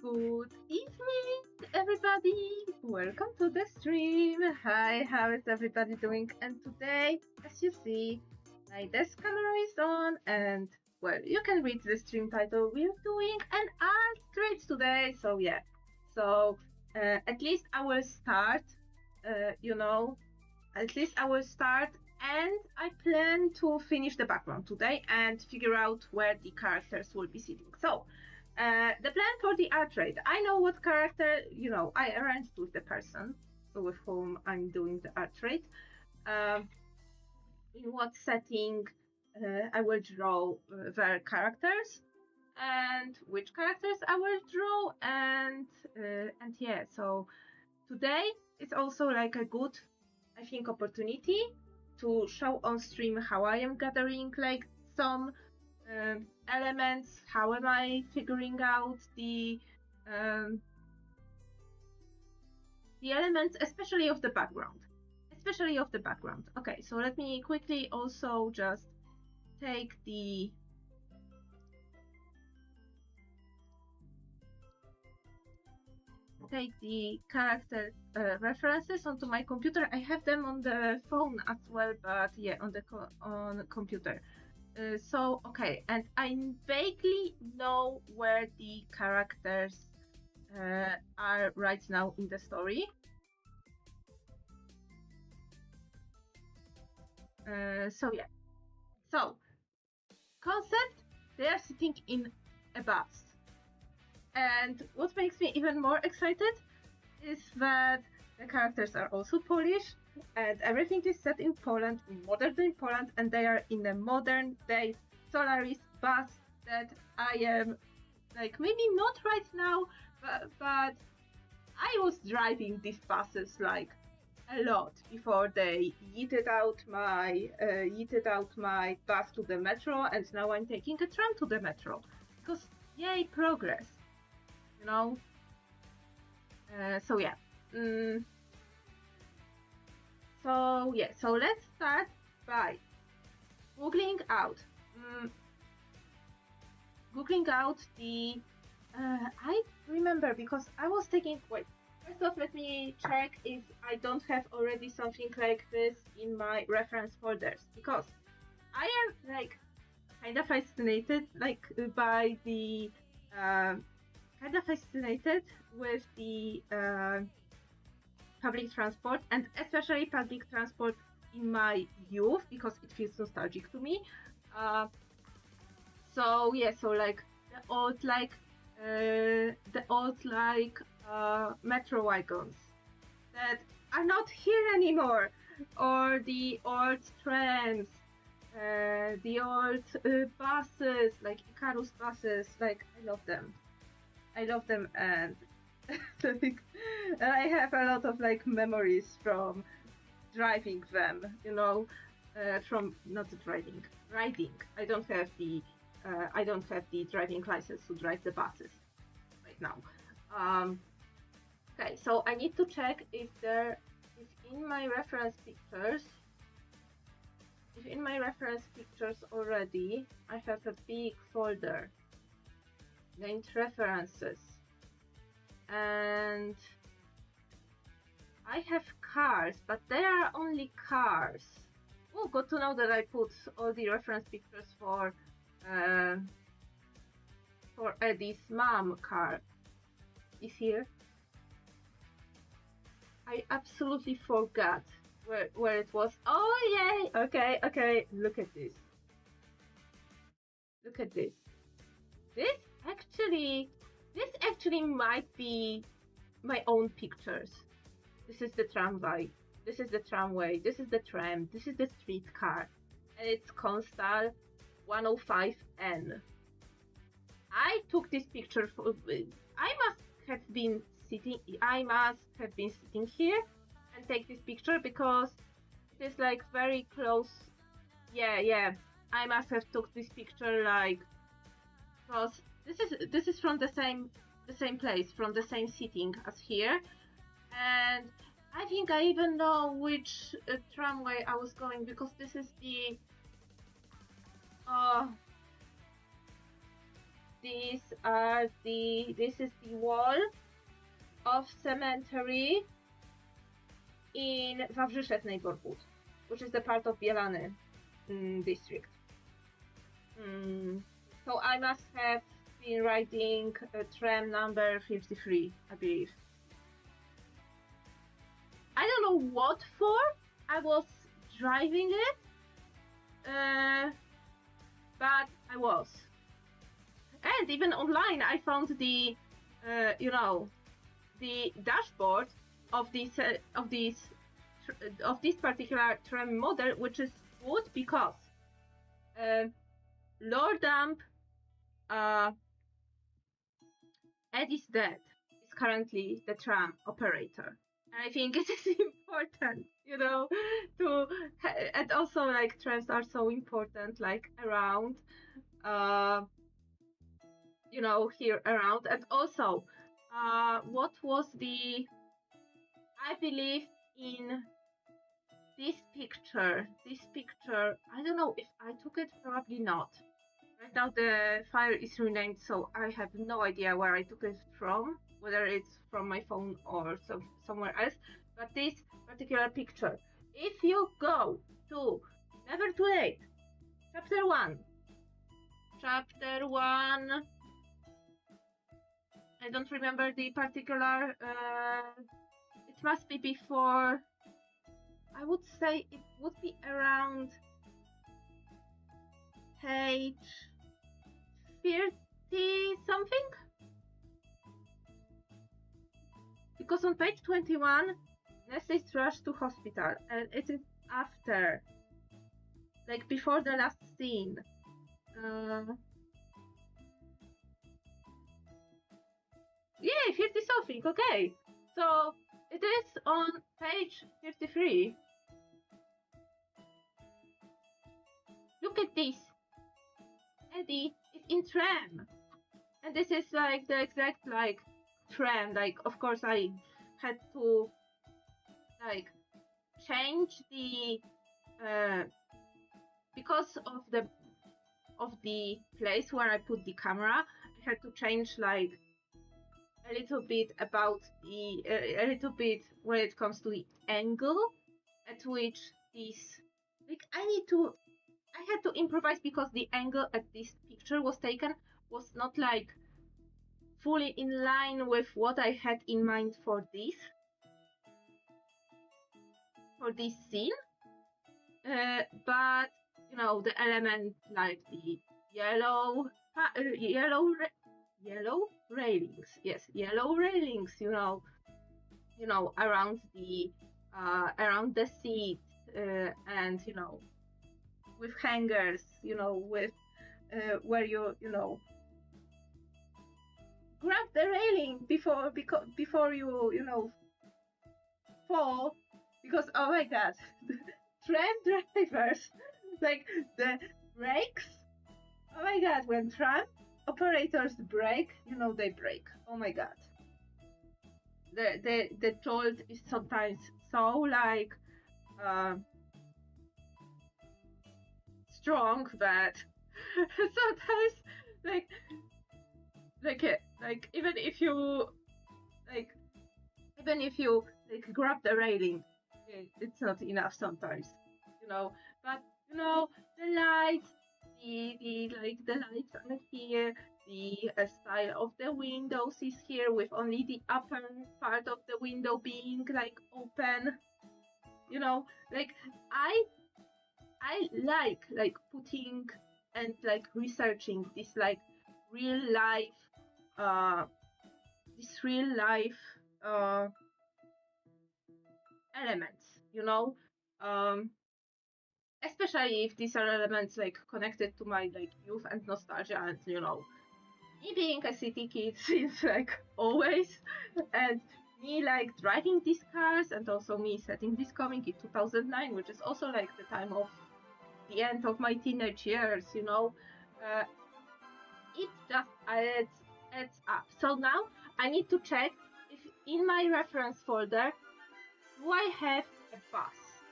Good evening, everybody! Welcome to the stream. Hi, how is everybody doing? And today, as you see, my desk camera is on and, well, you can read the stream title. We're doing an art trade today, so yeah. So, at least I will start, at least I will start, and I plan to finish the background today and figure out where the characters will be sitting. So, the plan for the art trade. I know what character, I arranged with the person with whom I'm doing the art trade. In what setting I will draw their characters and which characters I will draw, and yeah. So today it's also like a good, I think, opportunity to show on stream how I am gathering like some elements, how am I figuring out the elements, especially of the background. Okay, so let me quickly also just take the character references onto my computer. I have them on the phone as well, but yeah, on the computer. So, okay, and I vaguely know where the characters are right now in the story. So, yeah. So, concept, they are sitting in a bus. And what makes me even more excited is that the characters are also Polish, and everything is set in Poland, in modern day Poland, and they are in a modern day Solaris bus that I am, like, maybe not right now, but I was driving these buses like a lot before they yeeted out my bus to the metro, and now I'm taking a tram to the metro because yay, progress, So yeah. So let's start by googling out the I remember because I was taking, wait, first off, let me check if I don't have already something like this in my reference folders, because I am like kind of fascinated by the with the public transport, and especially public transport in my youth, because it feels nostalgic to me. So yeah, so like the old metro wagons that are not here anymore, or the old trams, the old buses, like Icarus buses. Like, I love them, and I have a lot of like memories from driving them, from not driving, riding. I don't have the driving license to drive the buses right now. Okay, so I need to check if in my reference pictures. If in my reference pictures already, I have a big folder named references, and I have cars, but they are only cars. Oh, good to know that I put all the reference pictures for Eddie's mom car is here. I absolutely forgot where it was. Oh yay! Okay. Look at this. This actually might be my own pictures. This is the tramway. This is the tram. This is the streetcar. And it's Constal 105N. I took this picture I must have been sitting here and take this picture because it is like very close. Yeah. I must have took this picture like, because this is from the same place, from the same sitting as here, and I think I even know which tramway I was going, because this is the This is the wall of cemetery in Wawrzyszew neighborhood, which is the part of Bielany district. So I must have been riding tram number 53, I believe. I don't know what for. I was driving it, but I was. And even online, I found the, the dashboard of this particular tram model, which is good because Lord Dump Eddie's dad is currently the tram operator. And I think it is important, and also like trams are so important, like around, here around. And also, what was I believe in this picture, I don't know if I took it, probably not. Right now the file is renamed, so I have no idea where I took it from, whether it's from my phone or somewhere else. But this particular picture, if you go to Never Too Late, chapter 1, I don't remember the particular, it must be before, I would say it would be around page 30 something, because on page 21 Nest is rushed to hospital, and it is after, like before the last scene. Yeah, 50 something, okay. So it is on page 53. Look at this. Eddie is in tram. And this is like the exact like tram. Like, of course I had to like change the because of the place where I put the camera, I had to change like a little bit about the a little bit when it comes to the angle at which this, like, I had to improvise, because the angle at this picture was taken was not like fully in line with what I had in mind for this scene. But the element like the yellow railings, yes, yellow railings, around the seat, and with hangers, with where you grab the railing before you fall, because oh my god, tram drivers, like the brakes, oh my god, when tram operators brake, they break. Oh my god. The jolt is sometimes so like strong that sometimes like even if you grab the railing, it's not enough sometimes, but the lights, the lights are here, the style of the windows is here, with only the upper part of the window being like open, like I like putting and like researching this like real life elements, especially if these are elements like connected to my like youth and nostalgia, and me being a city kid since like always, and me like driving these cars, and also me setting this comic in 2009, which is also like the time of the end of my teenage years, it just adds up. So now I need to check if in my reference folder do I have a bus.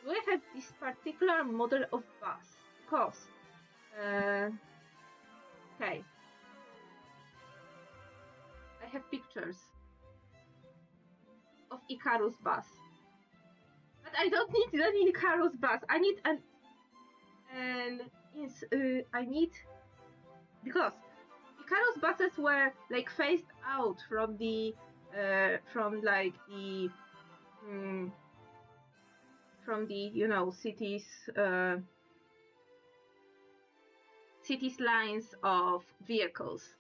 Do I have this particular model of bus? Because okay, pictures of Icarus bus. But I don't need an Icarus bus. I need I need, because Icarus buses were like phased out from the cities lines of vehicles.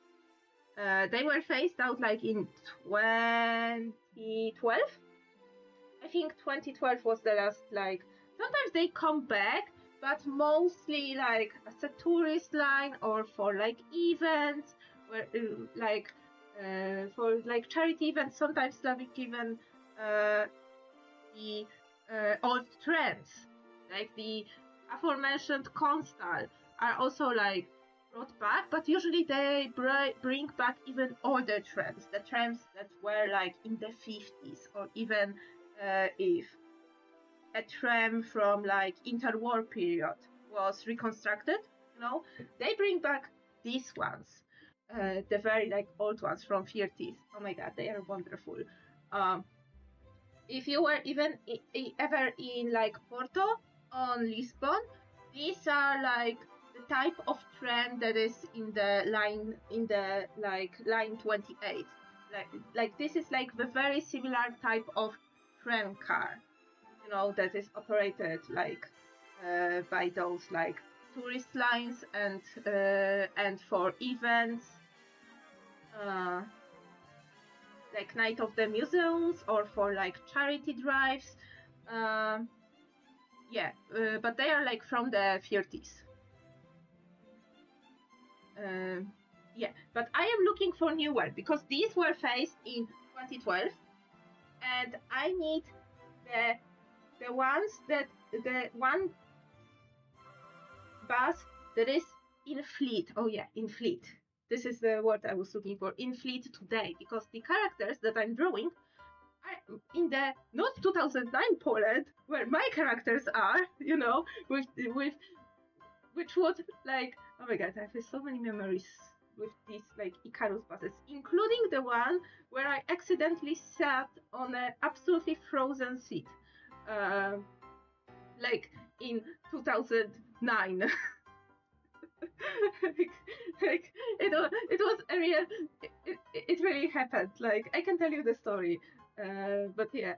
They were phased out like in 2012. I think 2012 was the last, like, sometimes they come back, but mostly like as a tourist line or for like events, where for like charity events, sometimes like even the old trends, like the aforementioned Constal, are also like brought back, but usually they bring back even older trams, the trams that were like in the 50s, or even if a tram from like interwar period was reconstructed, they bring back these ones, the very like old ones from 30s. Oh my god, they are wonderful. If you were even ever in like Porto on Lisbon, these are like the type of tram that is in the line, line 28. Like this is like the very similar type of tram car, that is operated like by those like tourist lines and for events, like Night of the Museums, or for like charity drives. But they are like from the 30s. But I am looking for newer, because these were phased in 2012, and I need the one bus that is in fleet. Oh yeah, in fleet. This is the word I was looking for, in fleet today, because the characters that I'm drawing are in the not 2009 Poland, where my characters are, which was like, oh my god, I have so many memories with these like Icarus buses, including the one where I accidentally sat on an absolutely frozen seat, like in 2009. like it was a real, it really happened. Like, I can tell you the story, but yeah,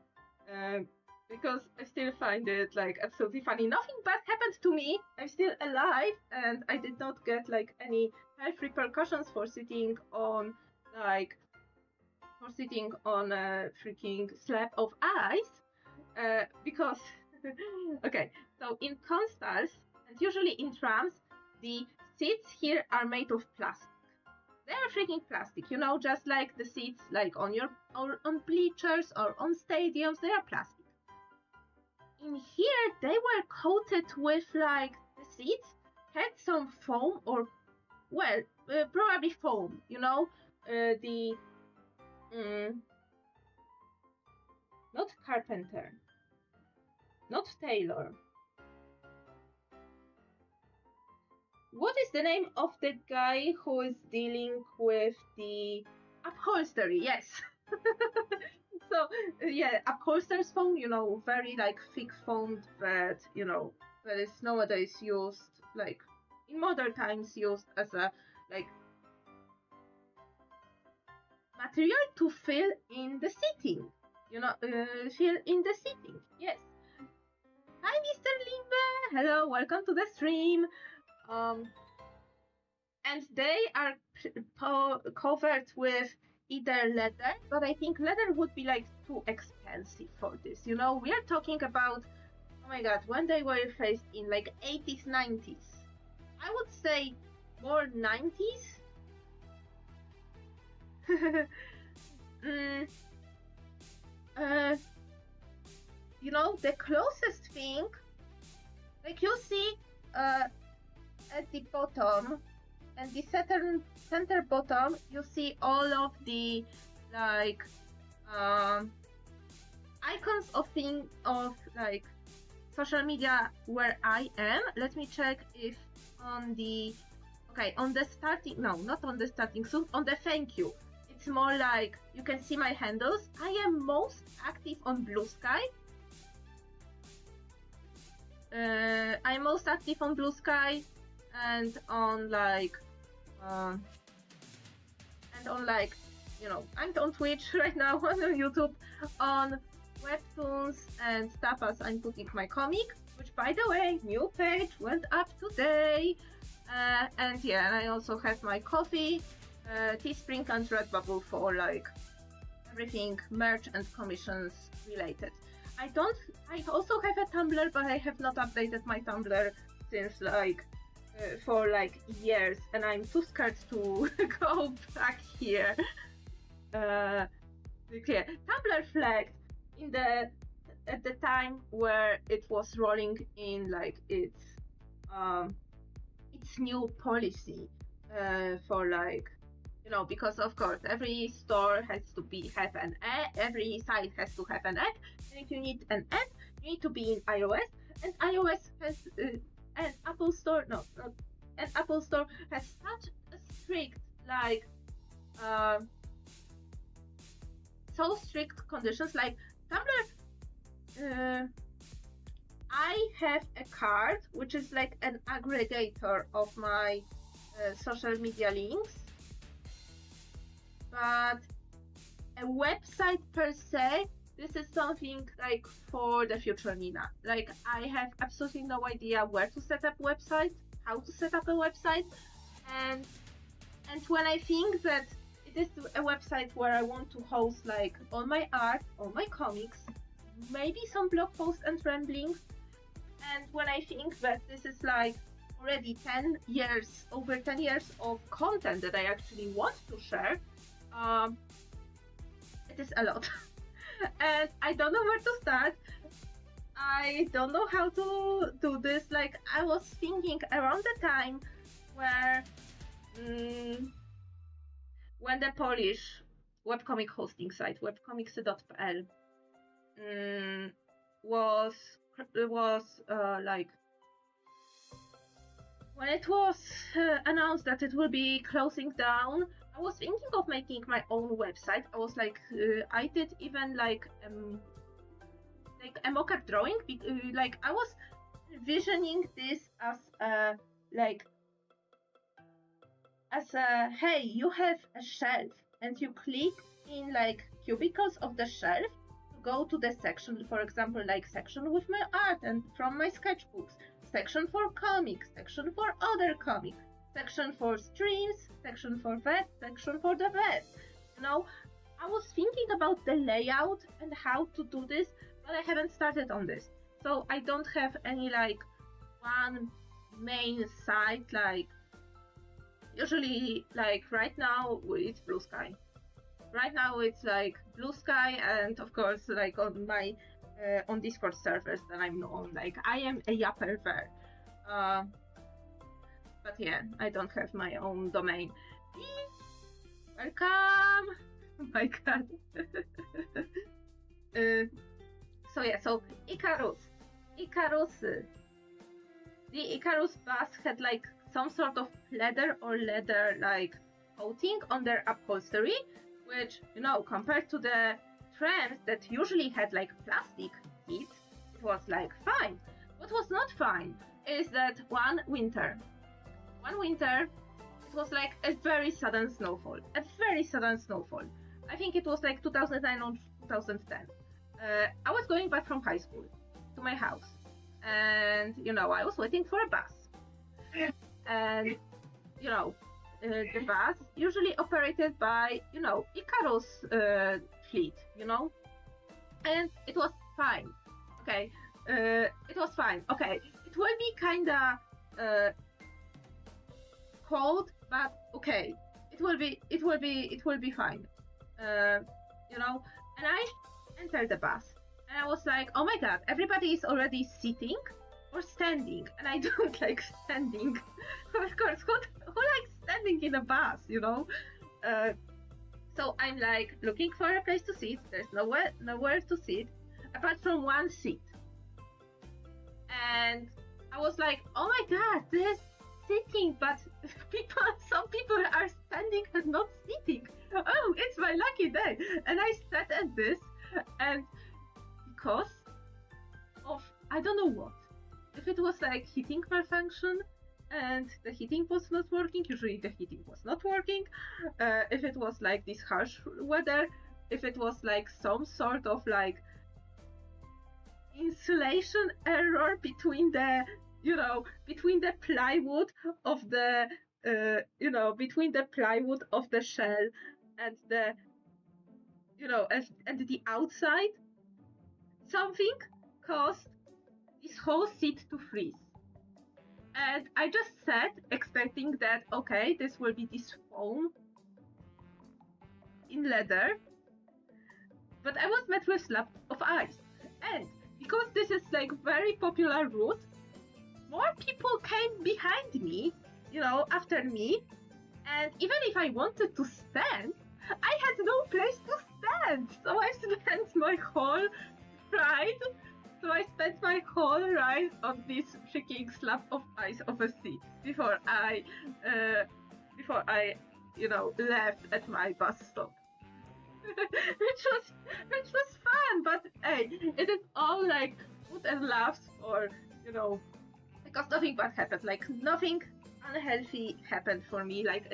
because I still find it like absolutely funny. Nothing bad happened to me. I'm still alive, and I did not get like any health repercussions for sitting on a freaking slab of ice, because okay, so in constals and usually in trams, the seats here are made of plastic. They are freaking plastic, just like the seats like on on bleachers or on stadiums, they are plastic. In here, they were coated with like, the seats had some foam, or probably foam, not carpenter, not tailor. What is the name of the guy who is dealing with the upholstery? Yes. So, upholster's foam, very like thick foamed, that, that is nowadays used, like in modern times, used as a like material to fill in the seating, fill in the seating. Yes. Hi, Mr. Limbe. Hello, welcome to the stream. And they are covered with either leather, but I think leather would be like too expensive for this. We are talking about, oh my god, when they were phased in, like 80s, 90s. I would say more 90s. The closest thing, like you see at the bottom, and the center bottom, you see all of the like icons of like social media where I am. Let me check if on the starting, no, not on the starting soon, on the thank you. it's more like you can see my handles. I am most active on Blue Sky. I'm most active on Blue Sky and on like I'm on Twitch right now, on YouTube, on webtoons and stuff as I'm putting my comic, which by the way, new page went up today. And yeah, and I also have my coffee, Teespring and Redbubble for like everything merch and commissions related. I also have a Tumblr, but I have not updated my Tumblr since like for like years, and I'm too scared to go back here. Clear. Tumblr flagged at the time where it was rolling in like its new policy for like, you know, because of course every store has to have an ad, every site has to have an ad, and if you need an ad, you need to be in iOS, and iOS has and Apple Store has such a strict like so strict conditions. Like Tumblr, I have a card which is like an aggregator of my social media links, but a website per se, this is something like for the future Nina. Like I have absolutely no idea where to set up websites, how to set up a website, and when I think that it is a website where I want to host like all my art, all my comics, maybe some blog posts and ramblings, and when I think that this is like already over 10 years of content that I actually want to share, it is a lot. And I don't know where to start. I don't know how to do this. Like I was thinking around the time where when the Polish webcomic hosting site webcomics.pl was like when it was announced that it will be closing down, I was thinking of making my own website. I was like, I did even like a mock-up drawing. Like I was envisioning this as a hey, you have a shelf and you click in like cubicles of the shelf to go to the section, for example, like section with my art and from my sketchbooks, section for comics, section for other comics, section for streams, section for that, section for the vet. You know, I was thinking about the layout and how to do this, but I haven't started on this. So I don't have any like one main site. Like usually like right now it's Blue Sky. Right now it's like Blue Sky, and of course like on my on Discord servers that I'm on, like I am a yapper there. But yeah, I don't have my own domain. Welcome! Oh my god. So yeah, so Icarus. The Icarus bus had like some sort of leather like coating on their upholstery, which, you know, compared to the trams that usually had like plastic seats, it was like fine. What was not fine is that one winter, it was like a very sudden snowfall. I think it was like 2009 or 2010. I was going back from high school to my house, and you know, I was waiting for a bus. And you know, the bus usually operated by, you know, Icarus fleet, you know, and it was fine. Okay, it was fine. Okay, it will be kinda cold, but okay, it will be fine. You know, and I entered the bus, and I was like, oh my god, everybody is already sitting or standing, and I don't like standing. Of course, who likes standing in a bus, you know? So I'm like looking for a place to sit. There's nowhere to sit apart from one seat, and I was like, oh my god, there's sitting, but some people are standing and not sitting. Oh, it's And I sat at this, and because of I don't know what, if it was like heating malfunction and the heating was not working, usually the heating was not working, if it was like this harsh weather, if it was like some sort of like insulation error between the between the plywood of the between the plywood of the shell and the and the outside, something caused this whole seat to freeze. And I just sat expecting that, okay, this will be this foam in leather, but I was met with slab of ice. And because this is like very popular route, more people came behind me, after me, and even if I wanted to stand, I had no place to stand. So I spent my whole ride on this freaking slab of ice of a seat before I left at my bus stop. which was fun, but hey, it is all like food and laughs, or because nothing bad happened, like nothing unhealthy happened for me, like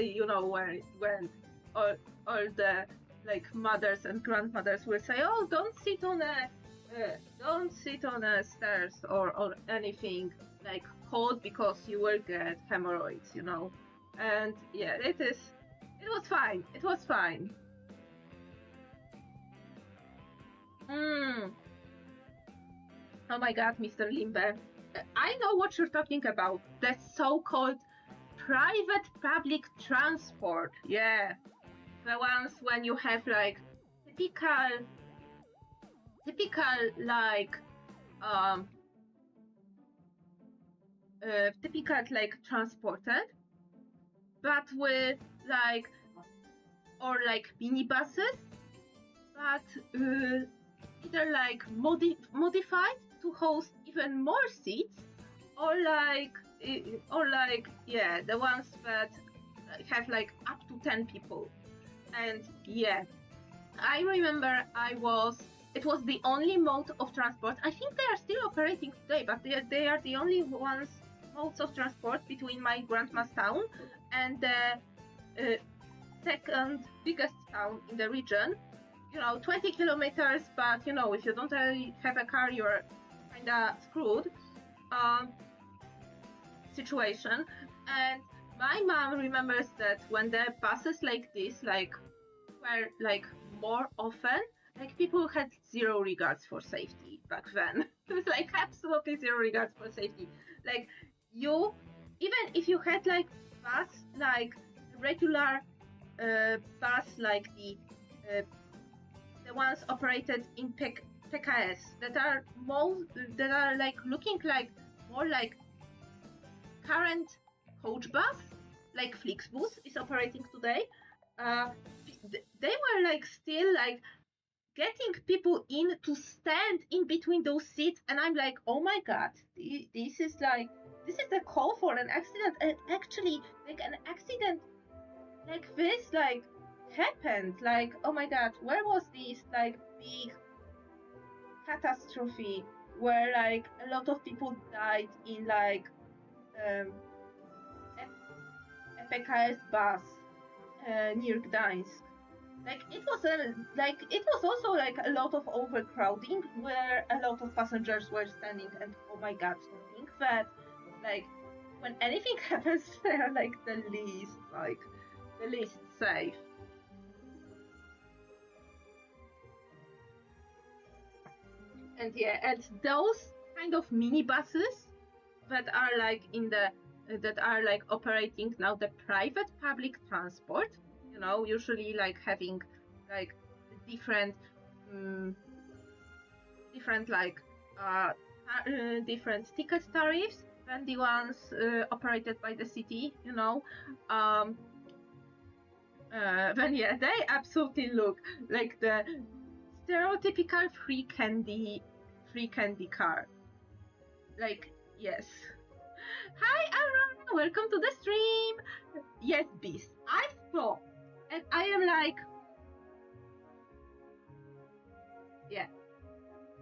when all the like mothers and grandmothers will say, oh, don't sit on a stairs or anything like cold because you will get hemorrhoids, and yeah, it was fine. Oh my god, Mr. Limbe. I know what you're talking about. The so-called private public transport. Yeah. The ones when you have like typical like transported, but with like or like minibuses, but either like modified to host even more seats, or like yeah, the ones that have like up to 10 people. And yeah, I remember it was the only mode of transport. I think they are still operating today, but they are the only modes of transport between my grandma's town and the second biggest town in the region. 20 kilometers, but if you don't have a car, you're kinda screwed situation. And my mom remembers that when the buses like this were like more often, like people had zero regards for safety back then. It was like absolutely zero regards for safety. Like even if you had like bus, like regular bus, like the ones operated in PKS that are like looking like more like current coach bus, like Flixbus is operating today. They were like still like getting people in to stand in between those seats, and I'm like, oh my god, this is a call for an accident. And actually, like an accident like this happened. Like, oh my god, where was this like big catastrophe where like a lot of people died in like a PKS bus near Gdańsk? Like it was also like a lot of overcrowding where a lot of passengers were standing, and oh my god, I think that like when anything happens, they're like the least safe. And yeah, and those kind of minibuses that are like operating now the private public transport, usually like having like different different ticket tariffs than the ones operated by the city, then yeah, they absolutely look like the stereotypical free candy car. Like, yes. Hi, Aaron! Welcome to the stream! Yes, Beast. I saw, and I am like, Yeah.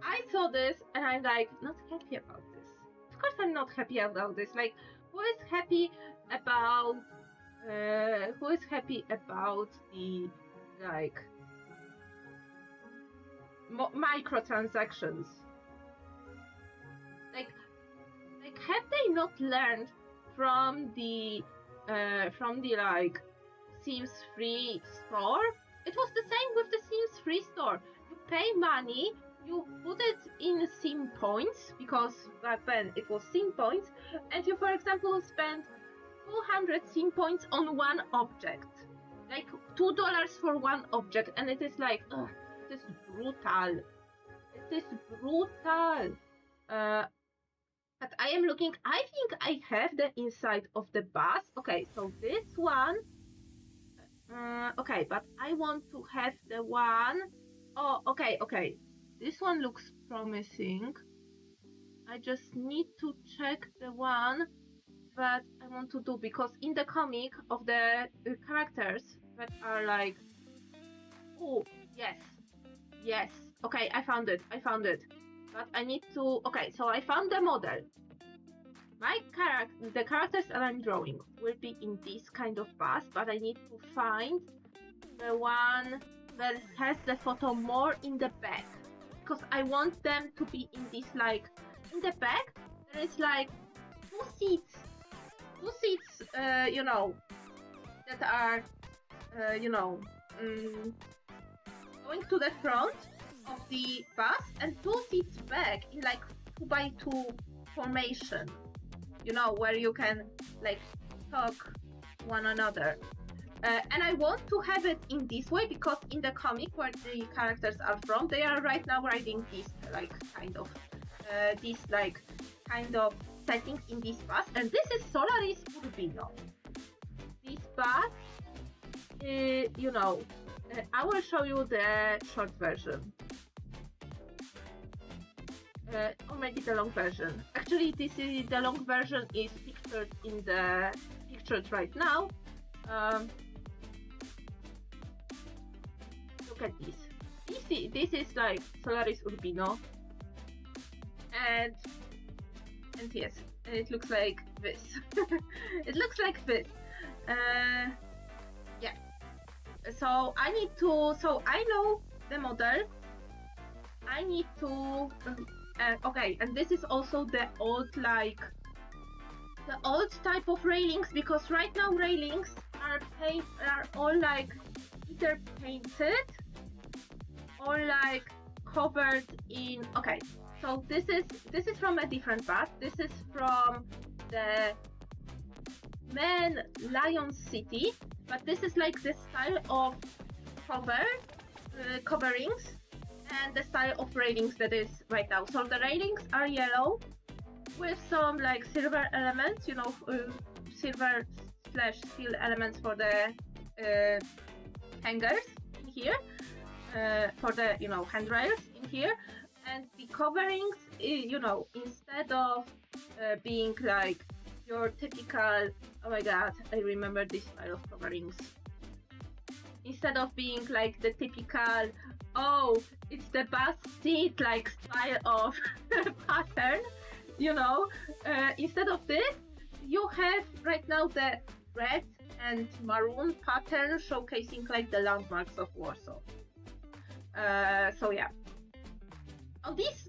I saw this and I'm like, not happy about this. Of course I'm not happy about this. Like, who is happy about the like microtransactions? Like have they not learned from the like Sims 3 store? It was the same with the Sims 3 store. You pay money, you put it in sim points, because back then it was sim points, and you, for example, spend 200 sim points on one object. Like $2 for one object, and it is like, ugh, it is brutal. It is brutal. But I am looking, I think I have the inside of the bus. Okay, so this one, okay, but I want to have the one. Oh, okay. This one looks promising. I just need to check the one that I want to do, because in the comic of the characters that are like, oh, yes, okay, I found it, but I need to, okay, so I found the model. The characters that I'm drawing will be in this kind of bus, but I need to find the one that has the photo more in the back, because I want them to be in this, like, in the back, there is like two seats, you know, that are, going to the front of the bus, and two seats back in like 2x2 formation, you know, where you can like talk to one another. And I want to have it in this way, because in the comic where the characters are from, they are right now riding this like kind of setting in this bus, and this is Solaris Urbino. This bus, you know, I will show you the short version. Or maybe the long version. Actually, the long version is pictured right now. Look at this. This is like Solaris Urbino, and yes, it looks like this. It looks like this. Yeah. So I know the model. I need to. Okay, and this is also the old type of railings, because right now railings are all like either painted or like covered in. Okay, so this is from a different bus. This is from the Man Lion City, but this is like the style of coverings and the style of railings that is right now. So the railings are yellow with some like silver elements, you know, silver/steel elements for the hangers in here, for the, you know, handrails in here, and the coverings, you know, instead of being like your typical, oh my god, I remember this style of coverings. Instead of being like the typical, oh, it's the bus seat like style of pattern, you know, instead of this, you have right now the red and maroon pattern showcasing like the landmarks of Warsaw. So yeah. On this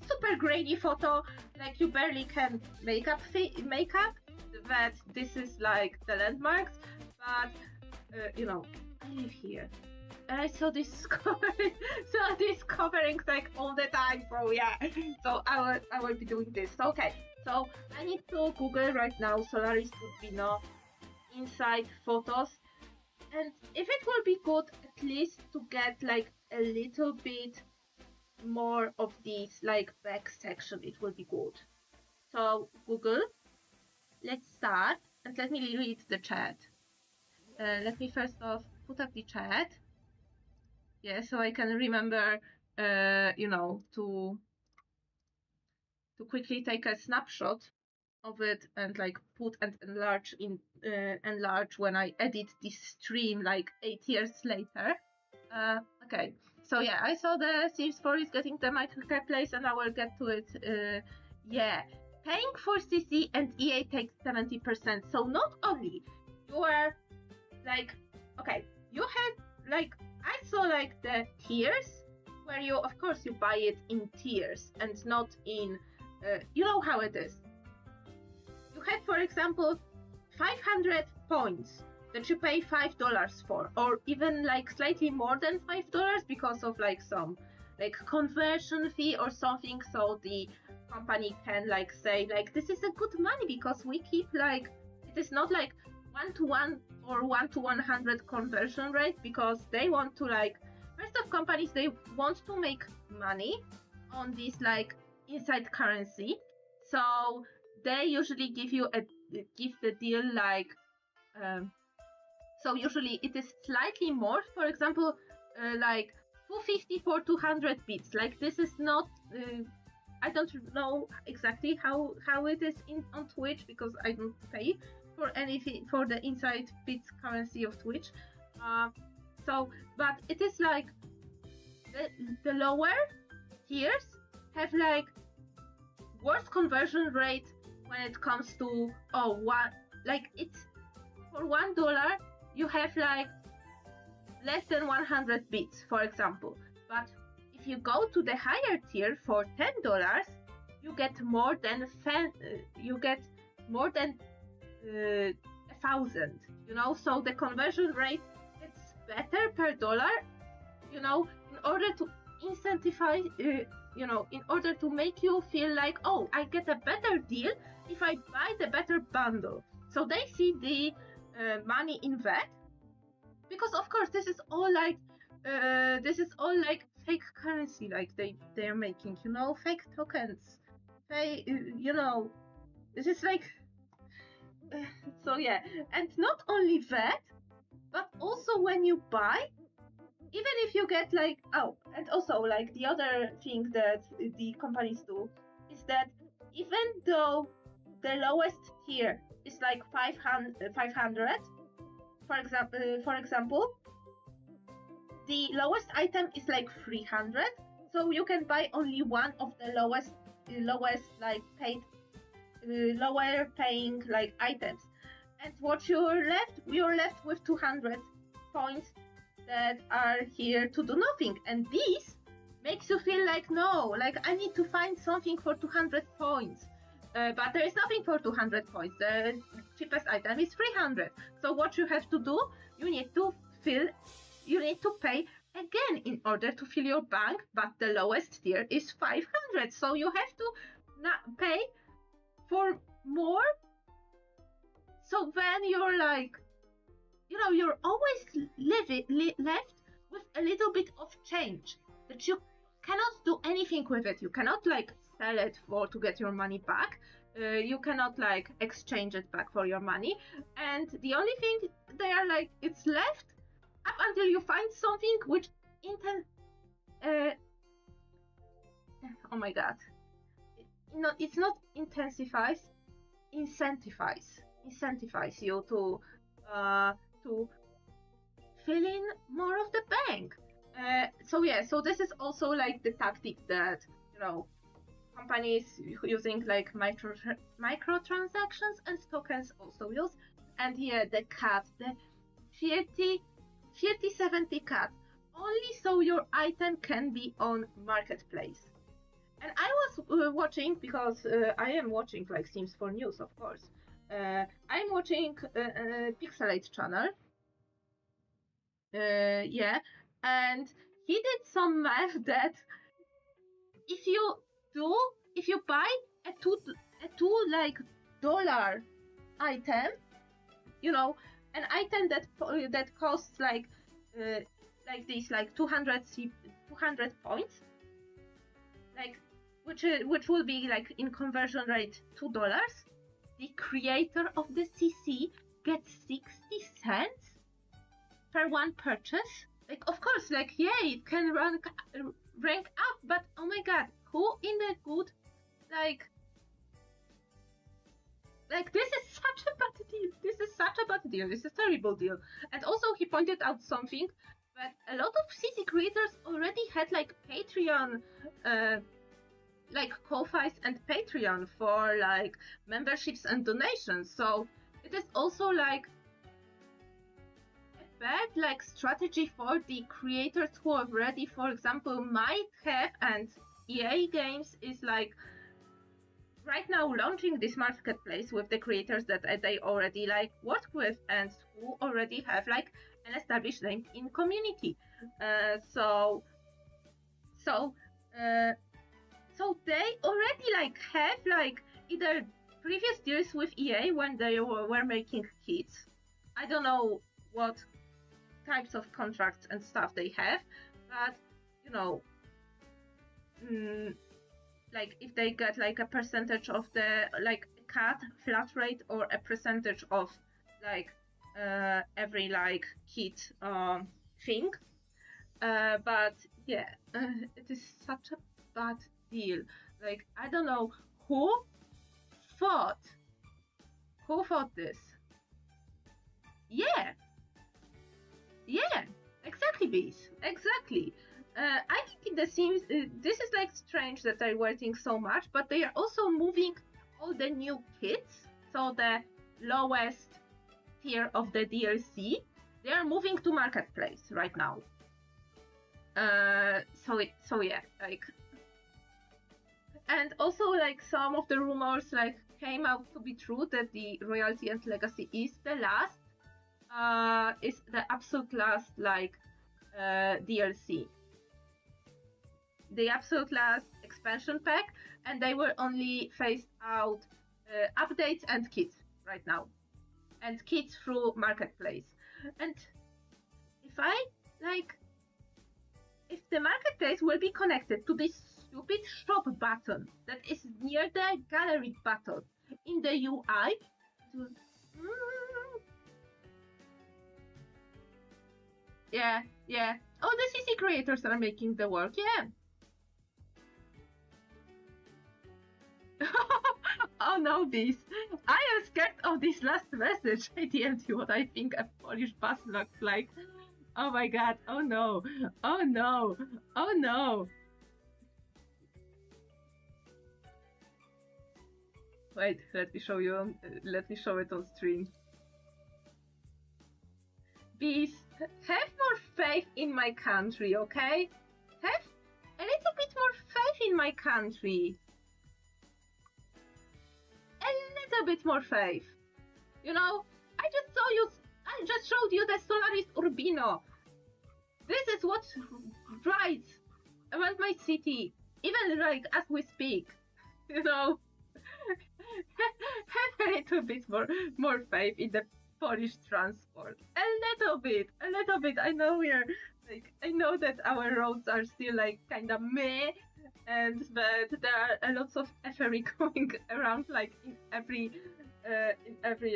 super grainy photo, like you barely can make up that this is like the landmarks, but you know, I live here. And I saw this coverings like all the time, so yeah. So I will be doing this. So, okay, so I need to Google right now Solaris Urbino inside photos, and if it will be good, at least to get like a little bit more of this like back section, it will be good. So Google, let's start, and let me read the chat. Let me first off put up the chat. Yeah, so I can remember, you know, to quickly take a snapshot of it and like put and enlarge when I edit this stream like 8 years later. Okay, So yeah, I saw the Sims 4 is getting the marketplace, and I will get to it. Yeah, paying for CC and EA takes 70%. So not only you are like, okay, you had like, I saw like the tiers where you, of course, you buy it in tiers and not in, you know how it is. You had, for example, 500 points that you pay $5 for, or even like slightly more than $5 because of like some like conversion fee or something. So the company can like say like, this is a good money because we keep like, it is not like 1-to-1 or 1-to-100 conversion rate, because they want to like, first of companies, they want to make money on this like inside currency. So they usually give the deal like, so usually it is slightly more. For example, like 250 for 200 bits. Like this is not, I don't know exactly how it is on Twitch, because I don't pay for anything for the inside bits currency of Twitch. So, but it is like the lower tiers have like worse conversion rate when it comes to like it's for $1 you have like less than 100 bits, for example. But if you go to the higher tier for $10, you get more than 1,000. You know, so the conversion rate is better per dollar. You know, in order to incentivize, you know, in order to make you feel like, oh, I get a better deal if I buy the better bundle. So they see the money in that, because of course this is all like fake currency, like they're making, you know, fake tokens, fake, you know, this is like so yeah. And not only that, but also when you buy, even if you get like, oh, and also like the other thing that the companies do is that even though the lowest tier is like 500, for example, the lowest item is like 300, so you can buy only one of the lowest like paid, lower paying like items, and what you're left with 200 points that are here to do nothing, and this makes you feel like, no, like I need to find something for 200 points. But there is nothing for 200 points. The cheapest item is 300. So what you have to do, you need to pay again in order to fill your bank, but the lowest tier is 500. So you have to pay for more. So then you're like, you know, you're always left with a little bit of change that you cannot do anything with it. You cannot like sell it to get your money back. You cannot like exchange it back for your money, and the only thing they are like, it's left up until you find something which oh my god, it's not incentivize you to fill in more of the bank. So yeah, so this is also like the tactic that, you know, companies using like microtransactions and tokens also use. And yeah, the cut, the 30-70 cut, only so your item can be on marketplace. And I was watching, because I am watching like Sims 4 news, of course. I'm watching Pixelate channel. Yeah, and he did some math that if you buy a two like dollar item, you know, an item that costs like this, like 200 points, like which will be like in conversion rate $2, the creator of the CC gets 60 cents per one purchase. Like, of course, like, yeah, it can rank up, but oh my god, who in the good, like this is such a bad deal. This is such a bad deal. This is a terrible deal. And also, he pointed out something but a lot of city creators already had like Patreon, like Ko-Fis and Patreon for like memberships and donations. So it is also like a bad like strategy for the creators who already, for example, might have, and EA Games is like right now launching this marketplace with the creators that they already like work with and who already have like an established name in community. So they already like have like either previous deals with EA when they were making kits. I don't know what types of contracts and stuff they have, but you know, like if they get like a percentage of the like cut flat rate or a percentage of like every like kit thing. But yeah, it is such a bad deal. Like I don't know who thought this. Yeah, exactly, Bees, exactly. I think in the Sims, this is like strange that they're waiting so much, but they are also moving all the new kits, so the lowest tier of the DLC, they are moving to Marketplace right now. So yeah, like, and also like some of the rumors like came out to be true that the Royalty and Legacy is the last, is the absolute last like DLC. The absolute last expansion pack, and they will only phase out updates and kits right now, and kits through Marketplace. And if the Marketplace will be connected to this stupid shop button that is near the gallery button in the UI, yeah. Oh, the CC creators are making the work, yeah. Oh no, this. I am scared of this last message. I tell you what I think a Polish bus looks like. Oh my god, oh no, oh no, oh no. Wait, let me show you, let me show it on stream. Bees, have more faith in my country, okay? Have a little bit more faith in my country. A little bit more faith. You know, I just showed you the Solaris Urbino. This is what rides around my city, even like as we speak. You know, have a little bit more faith in the Polish transport. A little bit. I know I know that our roads are still like kind of meh, but there are a lots of effery going around like in every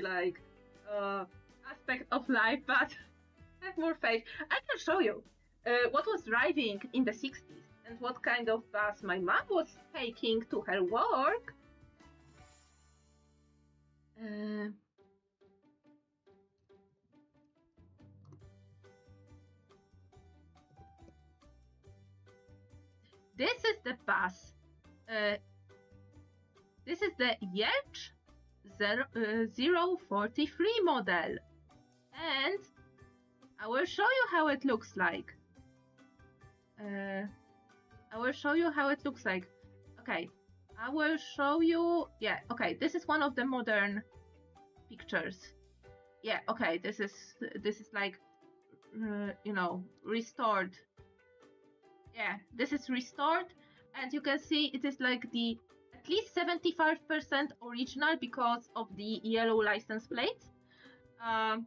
like aspect of life, but have more faith. I can show you what was driving in the 60s and what kind of bus my mom was taking to her work. This is the bus. This is the Yerch 043 model. And I will show you how it looks like. Okay, I will show you. Yeah, okay, this is one of the modern pictures. Yeah, okay, this is like, you know, restored. Yeah, this is restored, and you can see it is like the at least 75% original because of the yellow license plate. But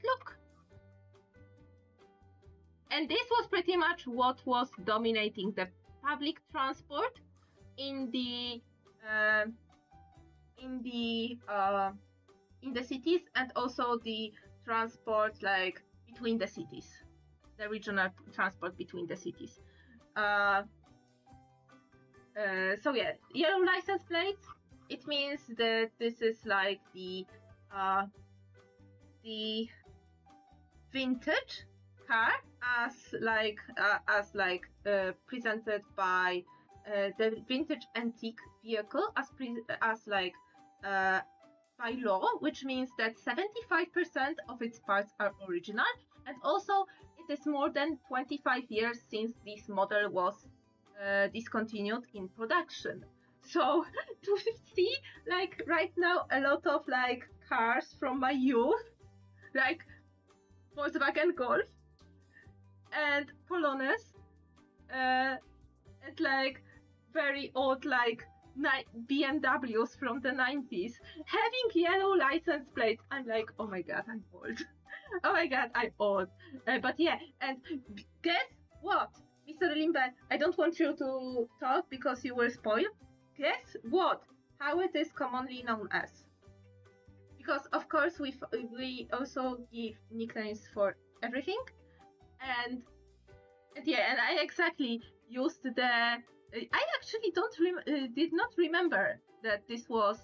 look, and this was pretty much what was dominating the public transport in the cities, and also the transport like between the cities, the regional transport between the cities. So yeah, yellow license plate. It means that this is like the the vintage car as presented by the vintage antique vehicle by law, which means that 75% of its parts are original, and also it is more than 25 years since this model was discontinued in production. So to see like right now a lot of like cars from my youth, like Volkswagen Golf and Polones, and like very old like BMWs from the 90s having yellow license plates. I'm like, oh my god, I'm old. Oh my god, I'm old. But yeah, and guess what, Mr. Limbe, I don't want you to talk because you will spoil. Guess what? How it is commonly known as? Because of course we also give nicknames for everything, and yeah, and I exactly used the. I actually did not remember that this was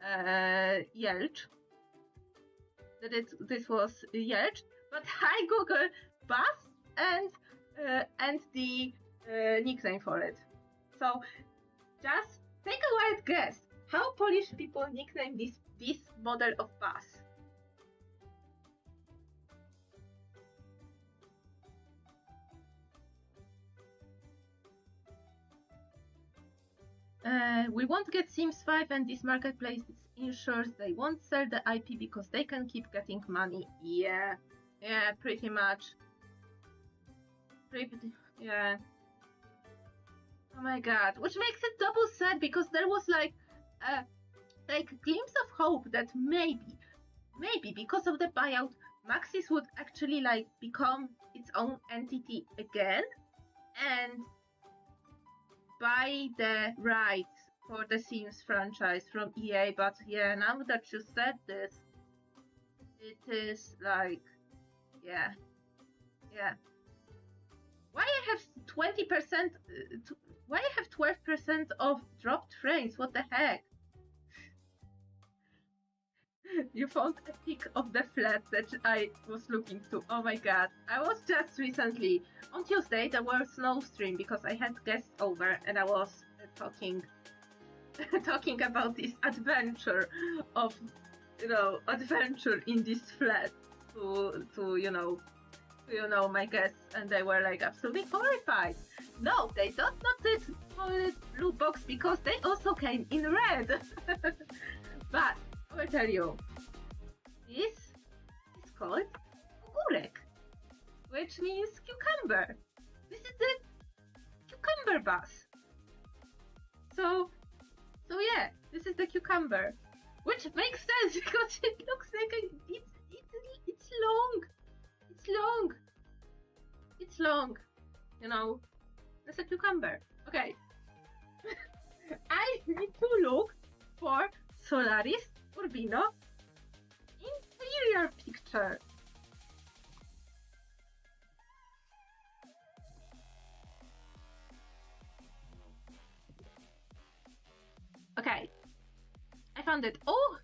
Jelcz. This was Jelcz, but I Google bus and the nickname for it. So just take a wild guess. How Polish people nickname this model of bus? We won't get Sims 5, and this marketplace ensures they won't sell the IP because they can keep getting money. Yeah, pretty much. Yeah. Oh my god, which makes it double sad because there was like a glimpse of hope that maybe because of the buyout, Maxis would actually like become its own entity again and buy the rights for the Sims franchise from EA. But yeah, now that you said this, it is like, yeah. Why I have 20%? Why I have 12% of dropped frames? What the heck? You found a pic of the flat that I was looking to. Oh my god. I was just recently, on Tuesday, there was no stream because I had guests over and I was talking about this adventure of, adventure in this flat to my guests, and they were like absolutely horrified. No, they don't not call it loot box because they also came in red. But I will tell you, this is called ogórek, which means cucumber. This is the cucumber bus. So yeah, this is the cucumber, which makes sense because it looks like it's long. It's long. That's a cucumber. Okay. I need to look for Solaris Urbino interior picture. Okay. I found it. Oh,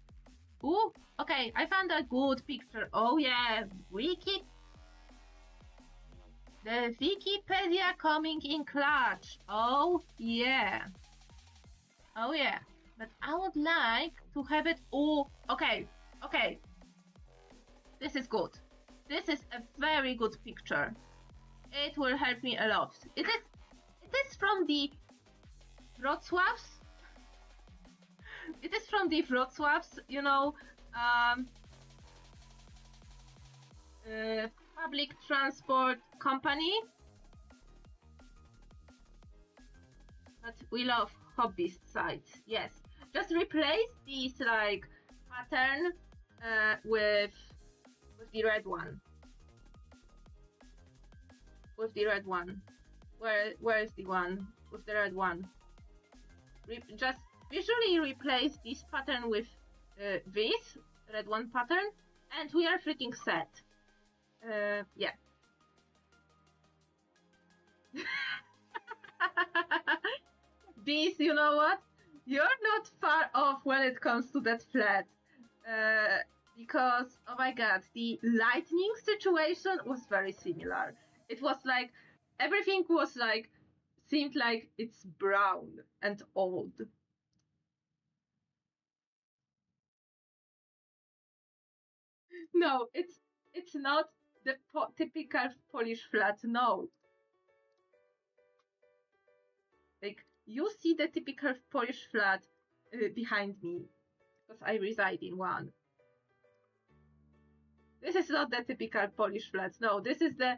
okay. I found a good picture. Oh yeah, the Wikipedia coming in clutch. Oh yeah. But I would like to have it. Oh, okay. This is good. This is a very good picture. It will help me a lot. It is from the Wrocław's. It is from the Wrocław's, public transport company. But we love hobbyist sites. Yes. Just replace this like pattern with the red one. With the red one. Where is the one with the red one? Just visually replace this pattern with this red one pattern, and we are freaking set. Yeah. This, you know what? You're not far off when it comes to that flat. because, oh my god, the lightning situation was very similar. It was like, everything was like, seemed like it's brown and old. No, it's not the typical Polish flat, no. Like, you see the typical Polish flat behind me, because I reside in one. This is not the typical Polish flat, no, this is the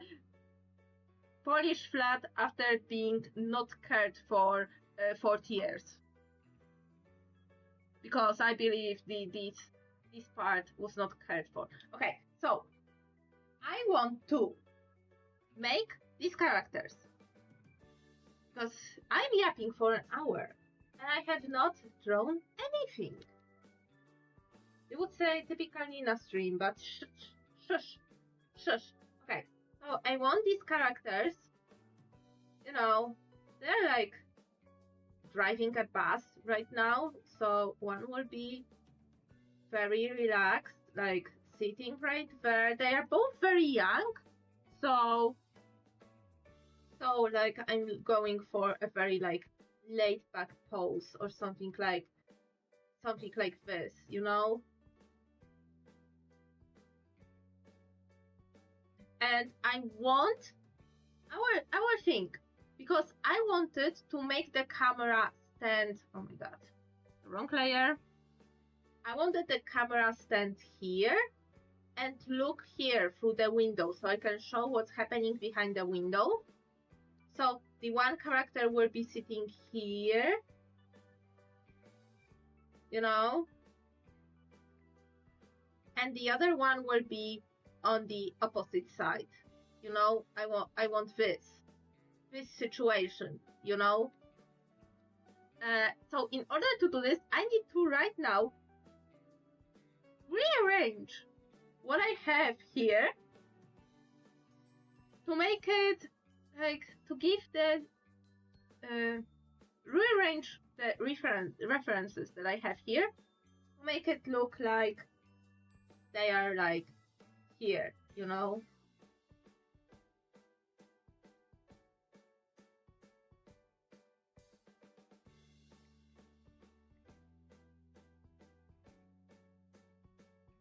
Polish flat after being not cared for 40 years. Because I believe this part was not cared for. Okay, so I want to make these characters. Because I'm yapping for an hour and I have not drawn anything. You would say typical Nina stream, but shush. Okay, so I want these characters, you know, they're like driving a bus right now. So one will be very relaxed, like sitting right there. They are both very young, so like I'm going for a very like laid back pose or something like this, you know. And I want our thing, because I wanted to make the camera stand. Oh my god, wrong layer. I wanted the camera stand here and look here through the window, so I can show what's happening behind the window. So the one character will be sitting here, you know, and the other one will be on the opposite side, you know. I want this situation, you know. So in order to do this, I need to right now rearrange what I have here to make it like, to give the rearrange the references that I have here to make it look like they are like here, you know.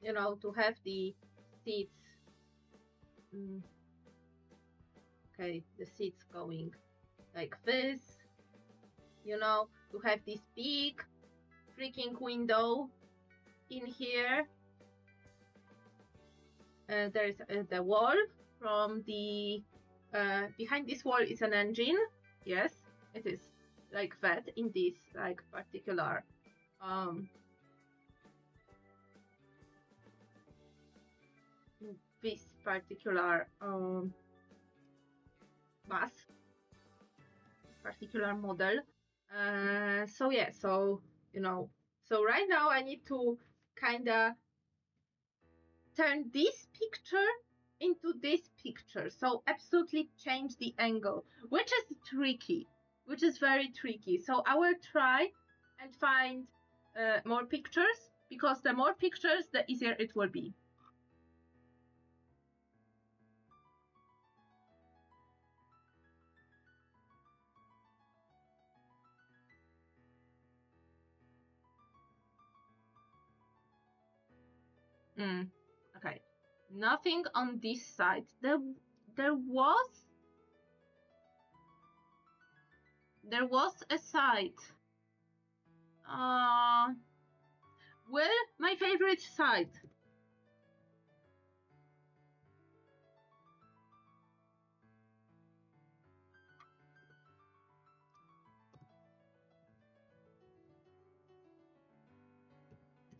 You know, to have the seats. Okay, the seats going like this, you know, to have this big freaking window in here. There's the wall from the behind this wall is an engine. Yes, it is like that in this like particular bus, particular model. So yeah, so you know, so right now I need to kinda turn this picture into this picture, so absolutely change the angle, which is tricky, which is very tricky. So I will try and find more pictures, because the more pictures, the easier it will be. Okay, nothing on this side. There was a side. Well, my favorite side.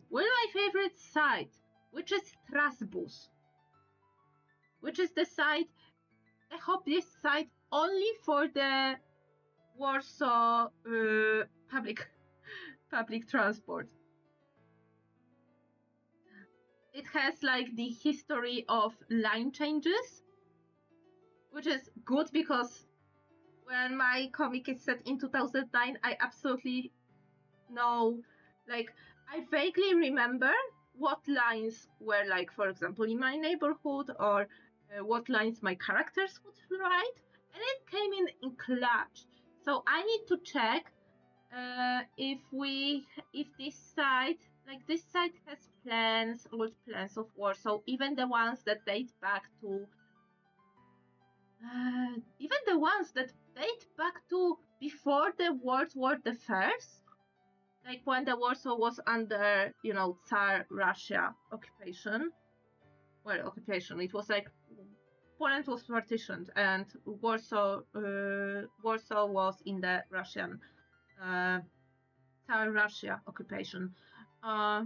Well, my favorite side, which is Strasbus, which is the side, I hope this side only for the Warsaw public transport. It has like the history of line changes, which is good, because when my comic is set in 2009, I absolutely know, like, I vaguely remember what lines were like, for example, in my neighborhood, or what lines my characters would write, and it came in clutch. So I need to check if this site, like this site, has plans, old plans of war. So even the ones that date back to before the World War the First, like when the Warsaw was under, Tsar Russia occupation. Well, occupation. It was like Poland was partitioned, and Warsaw was in the Russian Tsar Russia occupation. I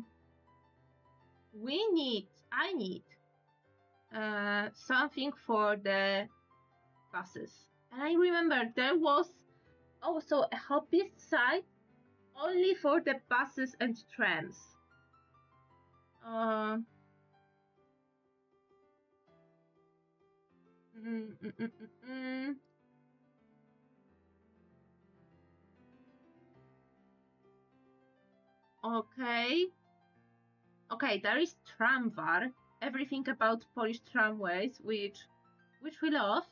need something for the buses. And I remember there was also a hobbyist site only for the buses and trams. Okay, there is Tramwar, everything about Polish tramways, which we love.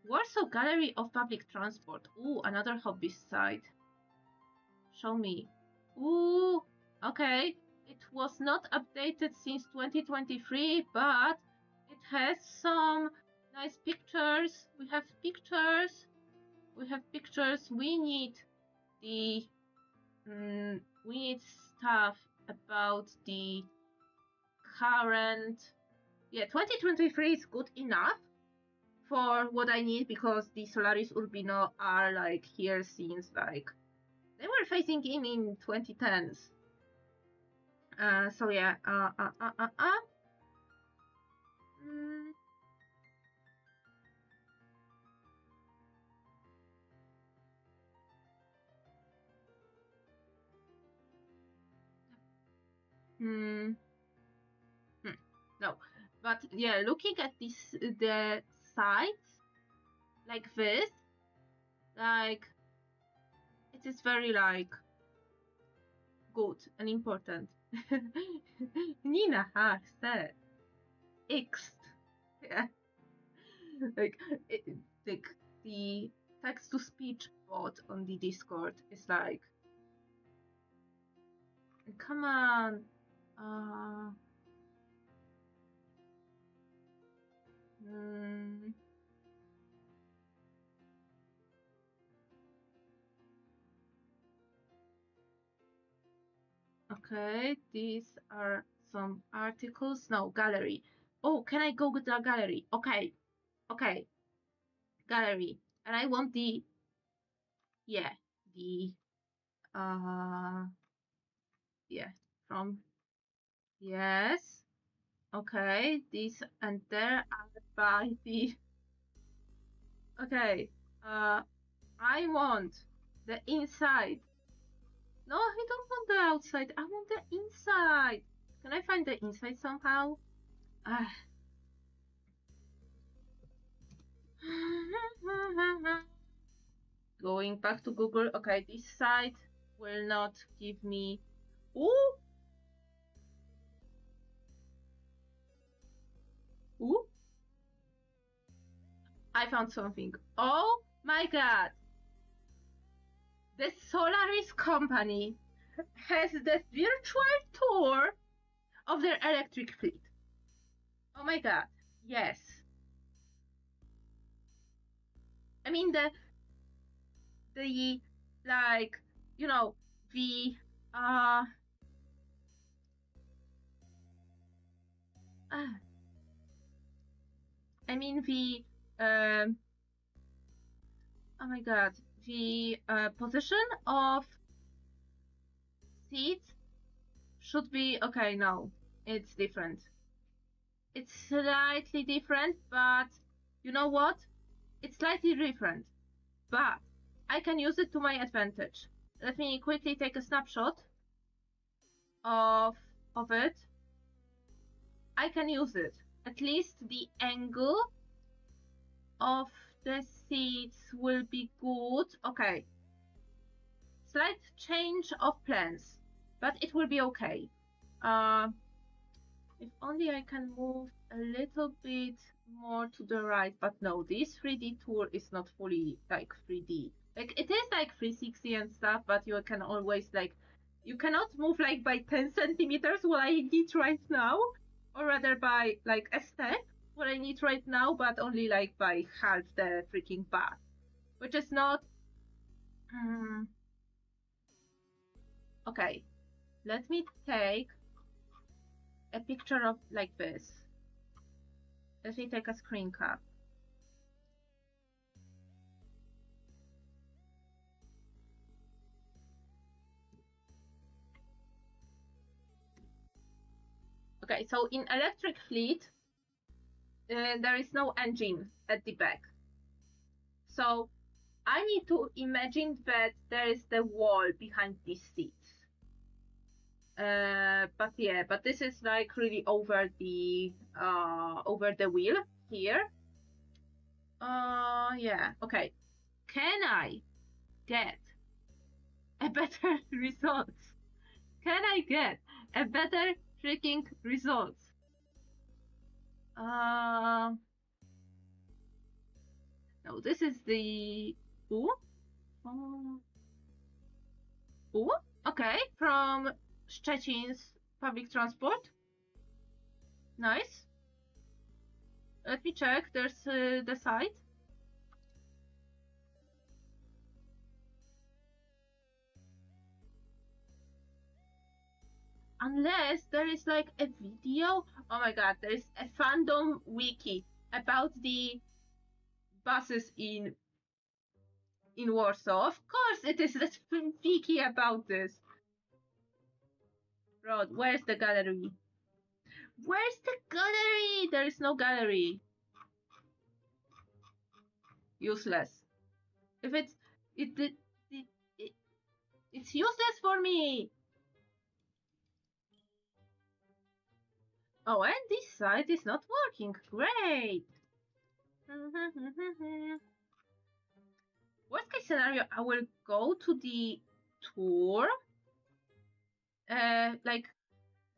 Warsaw Gallery of Public Transport. Ooh, another hobby site. Show me. Ooh, okay. It was not updated since 2023, but it has some nice pictures. We have pictures. We need stuff about the current. Yeah, 2023 is good enough for what I need, because the Solaris Urbino are like here since like they were phasing in 2010s. So yeah. No, but yeah, looking at the sites like this, like it is very like good and important. Nina Har said X. Yeah. like the text to speech bot on the Discord is like, come on. Okay, these are some articles. No, gallery. Oh, can I go with the gallery? Okay. Gallery. And I want the from, yes. Okay, these, and there are by the, okay, I want the inside. No, I don't want the outside. I want the inside. Can I find the inside somehow? Going back to Google. Okay, this site will not give me. Ooh. I found something. Oh my god. The Solaris company has the virtual tour of their electric fleet. Oh my god. Yes. I mean the like, the I mean the oh my god, the position of seats should be okay. No, it's different. It's slightly different, but you know what? It's slightly different, but I can use it to my advantage. Let me quickly take a snapshot of it. I can use it. At least the angle of the seats will be good. Okay. Slight change of plans, but it will be okay. If only I can move a little bit more to the right, but no, this 3D tool is not fully like 3D. Like it is like 360 and stuff, but you can always like, you cannot move like by 10 centimeters what I need right now, or rather by like a step what I need right now, but only like by half the freaking path, which is not. Okay, let me take a picture of like this. Let me take a screen cap. Okay, so in electric fleet, there is no engine at the back. So I need to imagine that there is the wall behind these seats. But yeah, but this is like really over the wheel here. Yeah, okay. Can I get a better result? Can I get a better freaking result? No, this is the ooh. Ooh, okay, from Szczecin's public transport. Nice. Let me check. There's the site. Unless there is like a video. Oh my god, there is a fandom wiki about the buses in Warsaw. Of course it is a wiki about this. Rod, where's the gallery? Where's the gallery? There is no gallery. Useless. If it's it's useless for me. Oh, and this site is not working. Great. Worst case scenario, I will go to the tour. Like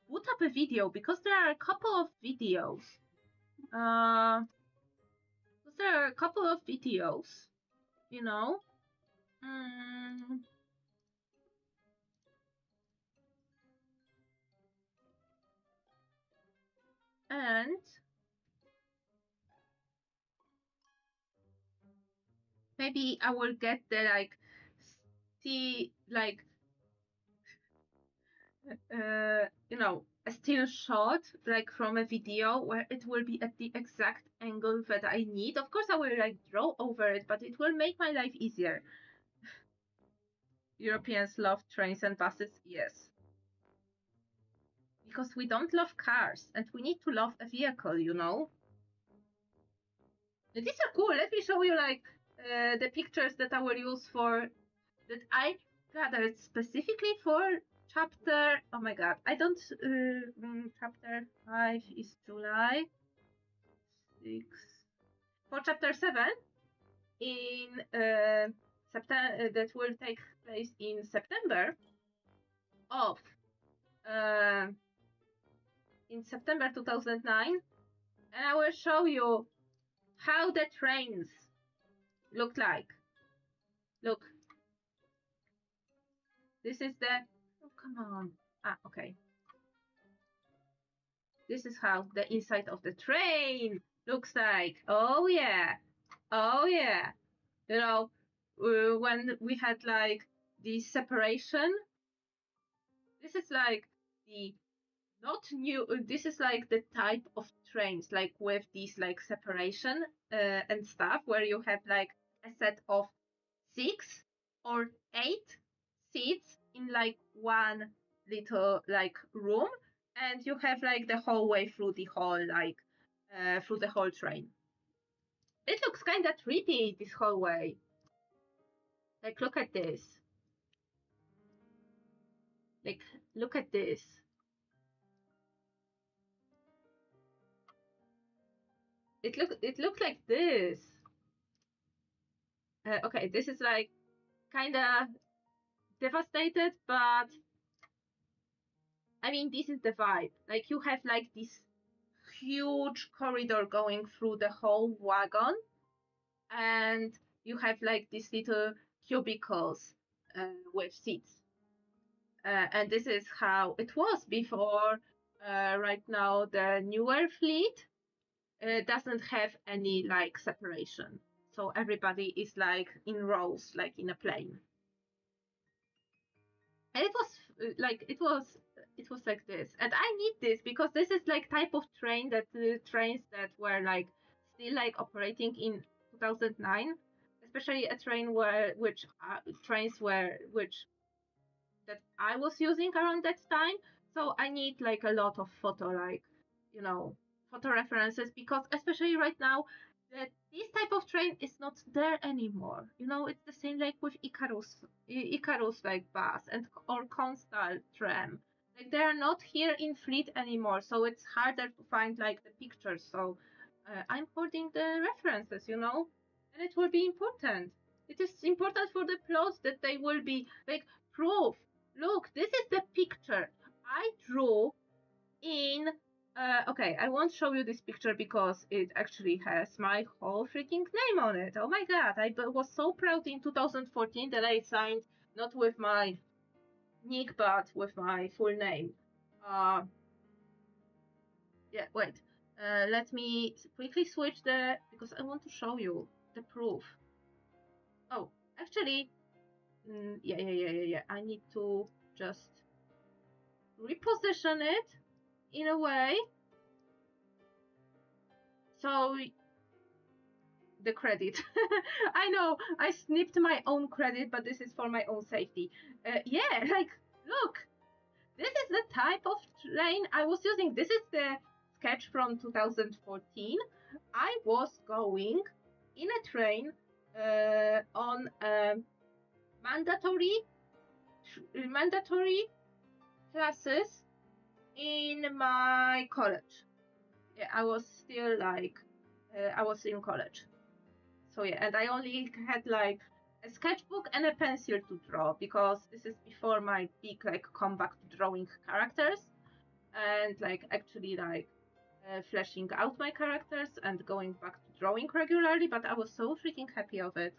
put up a video because there are a couple of videos. You know. And maybe I will get the like see like you know, a still shot like from a video where it will be at the exact angle that I need. Of course I will like draw over it, but it will make my life easier. Europeans love trains and buses, yes. Because we don't love cars and we need to love a vehicle, you know. These are cool. Let me show you like the pictures that I will use for that I gathered specifically for chapter. Oh my god, I don't. Chapter 5 is July. 6 for chapter 7 in September that will take place in September of in September 2009, and I will show you how the trains look like. Look, this is the. Oh, come on. Ah, okay. This is how the inside of the train looks like. Oh yeah, oh yeah. You know, when we had like the separation, this is like the not new. This is like the type of trains, like with these like separation and stuff, where you have like a set of 6 or 8 seats in like one little like room, and you have like the whole way through the whole like through the whole train. It looks kind of trippy this whole way. Like look at this. Like look at this. It looks like this. Okay, this is like kind of devastated, but I mean, this is the vibe. Like, you have like this huge corridor going through the whole wagon, and you have like these little cubicles with seats. And this is how it was before. Right now, the newer fleet doesn't have any like separation, so everybody is like in rows, like in a plane. And it was like this, and I need this because this is like type of train that trains that were like still like operating in 2009, especially a train where which trains were which that I was using around that time. So I need like a lot of photo, like, you know, photo references, because especially right now, that this type of train is not there anymore. You know, it's the same like with Icarus like bus and or Constal tram. Like they are not here in fleet anymore, so it's harder to find like the pictures. So I'm holding the references, you know, and it will be important. It is important for the plots that they will be like proof. Look, this is the picture I drew in. Okay, I won't show you this picture because it actually has my whole freaking name on it. Oh my god, I was so proud in 2014 that I signed not with my nick but with my full name. Yeah, wait. Let me quickly switch because I want to show you the proof. Oh, actually, yeah. I need to just reposition it in a way so the credit. I know I snipped my own credit, but this is for my own safety. Yeah, like look, this is the type of train I was using. This is the sketch from 2014. I was going in a train on mandatory classes in my college. Yeah, I was still like I was in college. So yeah, and I only had like a sketchbook and a pencil to draw because this is before my big like comeback to drawing characters and like actually like fleshing out my characters and going back to drawing regularly. But I was so freaking happy of it.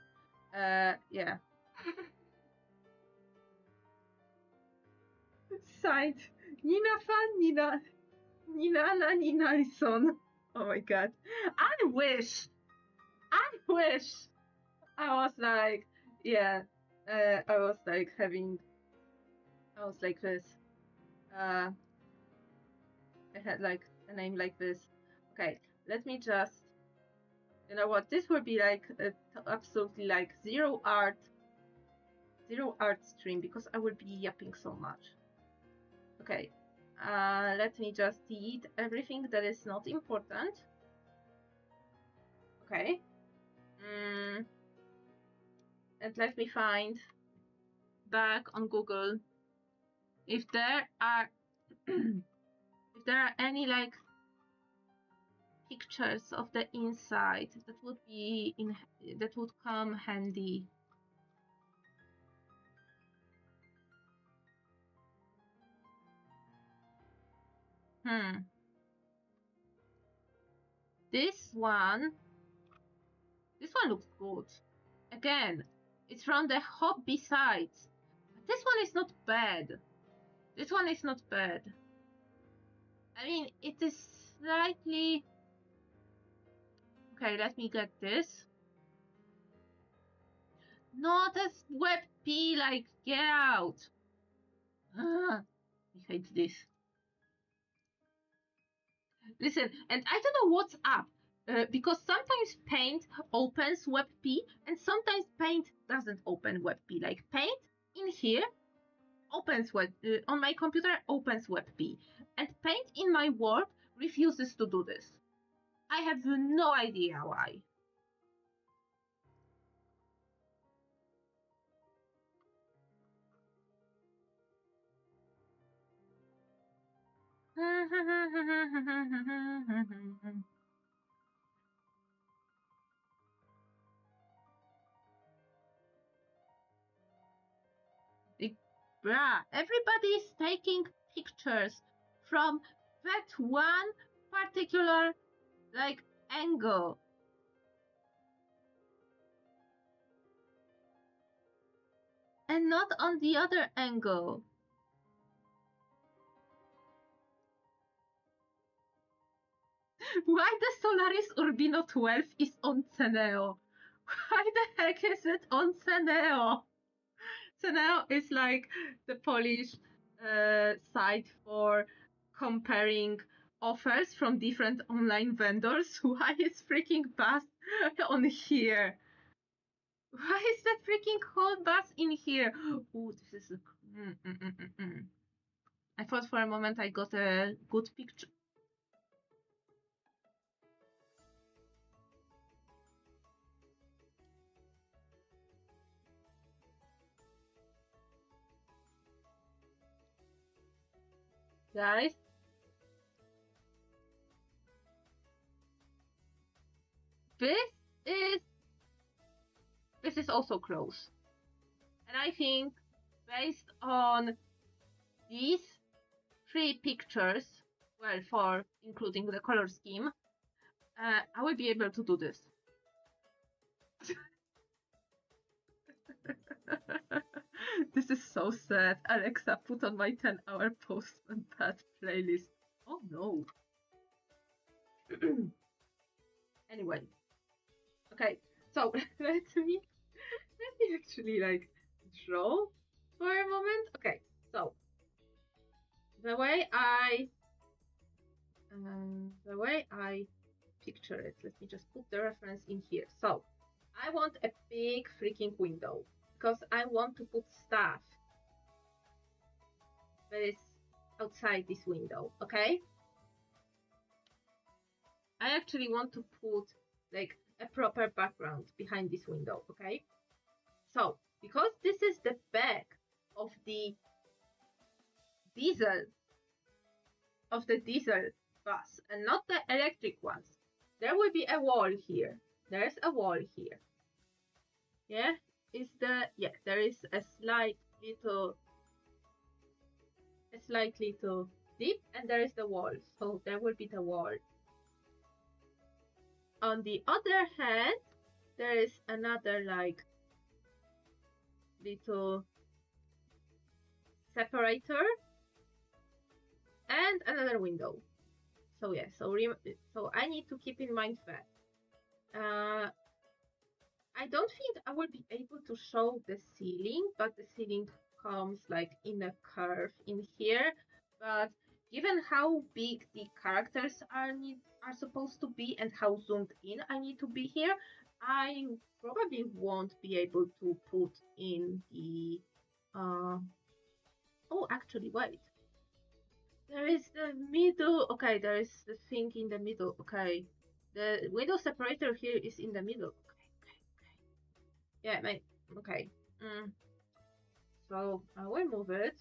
Yeah. Signed, Nina fan, Nina son. Oh my god. I wish. I wish I was like, yeah, I was like I was like this. I had like a name like this. Okay, let me just, you know what, this will be like absolutely like zero art stream because I will be yapping so much. Okay, let me just delete everything that is not important. Okay. And let me find back on Google if there are if there are any like pictures of the inside that would come handy. This one looks good. Again, it's from the hobby site. But this one is not bad. This one is not bad. I mean, it is slightly... Okay, let me get this. Not as WebP, like, get out. I hate this. Listen, and I don't know what's up. Because sometimes Paint opens WebP and sometimes Paint doesn't open WebP. Like Paint in here opens on my computer opens WebP, and Paint in my work refuses to do this. I have no idea why. Bruh, everybody is taking pictures from that one particular like angle. And not on the other angle. Why the Solaris Urbino 12 is on Ceneo? Why the heck is it on Ceneo? Ceneo is like the Polish site for comparing offers from different online vendors. Why is freaking bus on here? Why is that freaking whole bus in here? Ooh, this is I thought for a moment I got a good picture. Guys, this is also close. And I think based on these three pictures, well, for including the color scheme, I will be able to do this. This is so sad. Alexa, put on my 10-hour Postman Pat playlist. Oh no. Anyway. Okay, so let me actually like draw for a moment. Okay, so the way I picture it, let me just put the reference in here. So I want a big freaking window because I want to put stuff that is outside this window. Okay, I actually want to put like a proper background behind this window. Okay, so because this is the back of the diesel bus and not the electric ones, there will be a wall here. There's a wall here. Yeah, there is a slight little dip, and there is the wall. So there will be the wall. On the other hand, there is another like little separator and another window. So yeah, so I need to keep in mind that I don't think I will be able to show the ceiling, but the ceiling comes like in a curve in here. But given how big the characters are supposed to be and how zoomed in I need to be here, I probably won't be able to put in the oh, actually, wait. There is the middle. Okay, there is the thing in the middle. Okay, the window separator here is in the middle. Okay. Yeah, okay. So I will move it.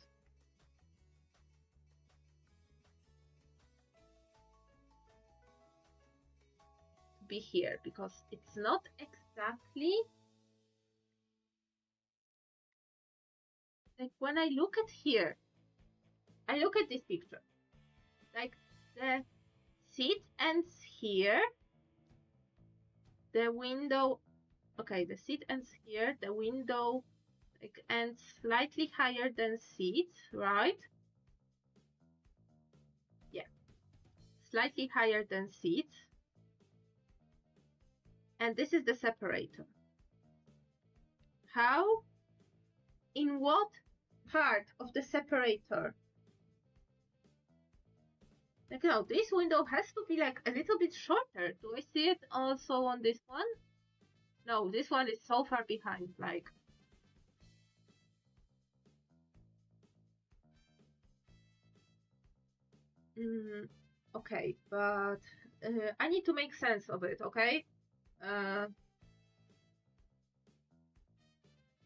To be here because it's not exactly like when I look at here. I look at this picture. Like the seat ends here. The window, okay, the seat ends here. The window like ends slightly higher than seat, right? Yeah, slightly higher than seat. And this is the separator. How? In what part of the separator? Like, no, this window has to be like a little bit shorter. Do I see it also on this one? No, this one is so far behind, like. Okay, but I need to make sense of it, okay?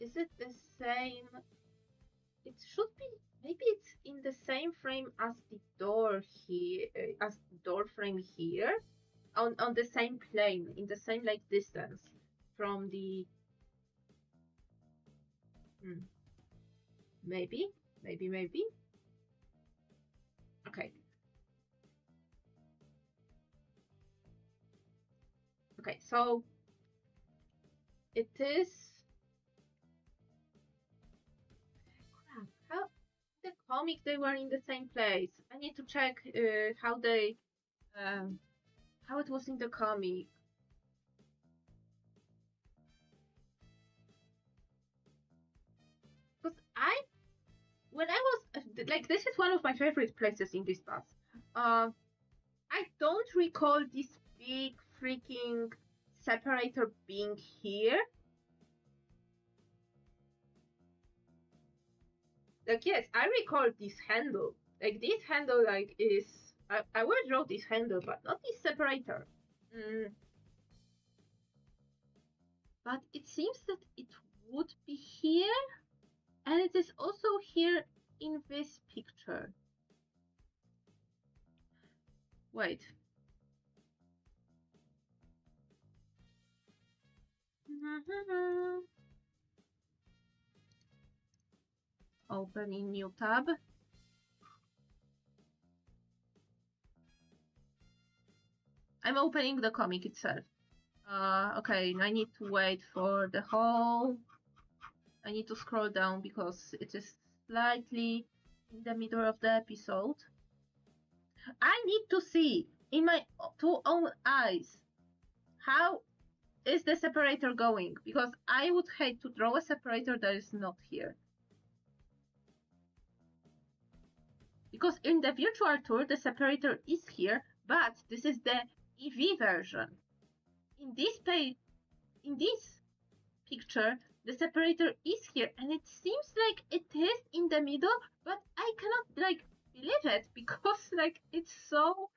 Is it the same? It should be. Maybe it's in the same frame as the door here, as the door frame here, on the same plane, in the same like distance from the. Maybe. Okay. Okay, so it is. How the comic they were in the same place? I need to check how they how it was in the comic. Because when I was like, this is one of my favorite places in this bus. I don't recall this big freaking separator being here. Like, yes, I recall this handle. Like, this handle, like, is... I will draw this handle, but not this separator. But it seems that it would be here, and it is also here in this picture. Wait. Opening new tab. I'm opening the comic itself. Okay, I need to wait for the whole... I need to scroll down because it is slightly in the middle of the episode. I need to see in my two own eyes how is the separator going, because I would hate to draw a separator that is not here. Because in the virtual tour, the separator is here, but this is the EV version. In this picture, the separator is here, and it seems like it is in the middle, but I cannot like believe it because like it's so...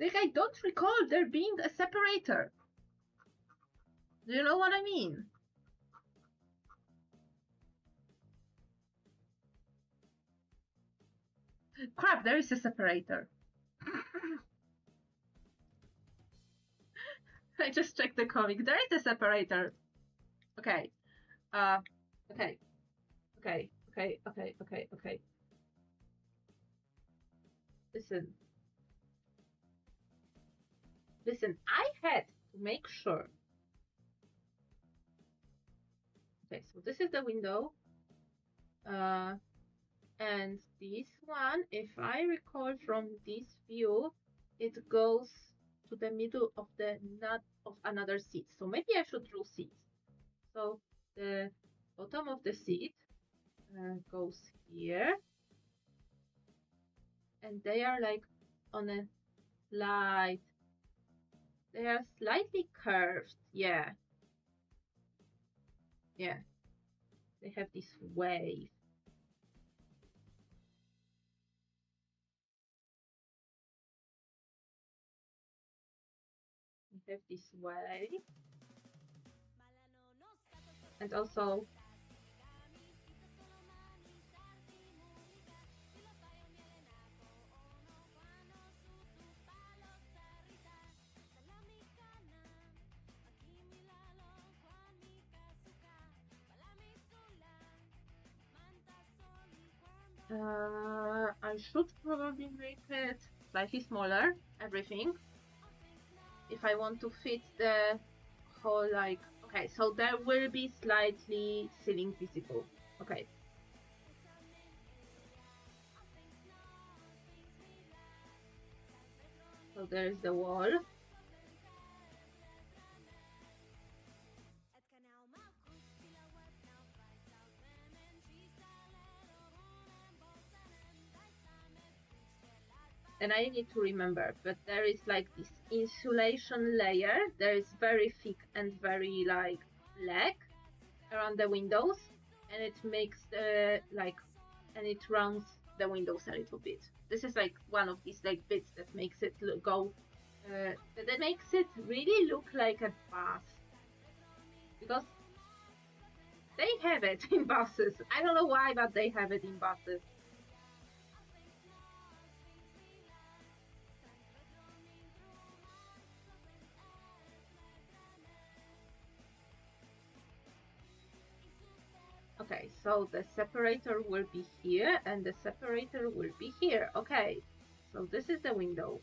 Like, I don't recall there being a separator. Do you know what I mean? Crap, there is a separator. I just checked the comic. There is a separator. Okay. Okay. Listen, I had to make sure. Okay, so this is the window. And this one, if I recall from this view, it goes to the middle of the nut of another seat. So maybe I should draw seats. So the bottom of the seat goes here. And they are like on a light. They are slightly curved. Yeah. Yeah. They have this wave. They have this wave. And also I should probably make it slightly smaller, everything, if I want to fit the whole, like, okay, so there will be slightly ceiling visible. Okay. So there's the wall. And I need to remember, but there is like this insulation layer. There is very thick and very like black around the windows, and it makes and it rounds the windows a little bit. This is like one of these like bits that makes it go, that makes it really look like a bus, because they have it in buses. I don't know why, but they have it in buses. Okay, so the separator will be here and the separator will be here. Okay, so this is the window.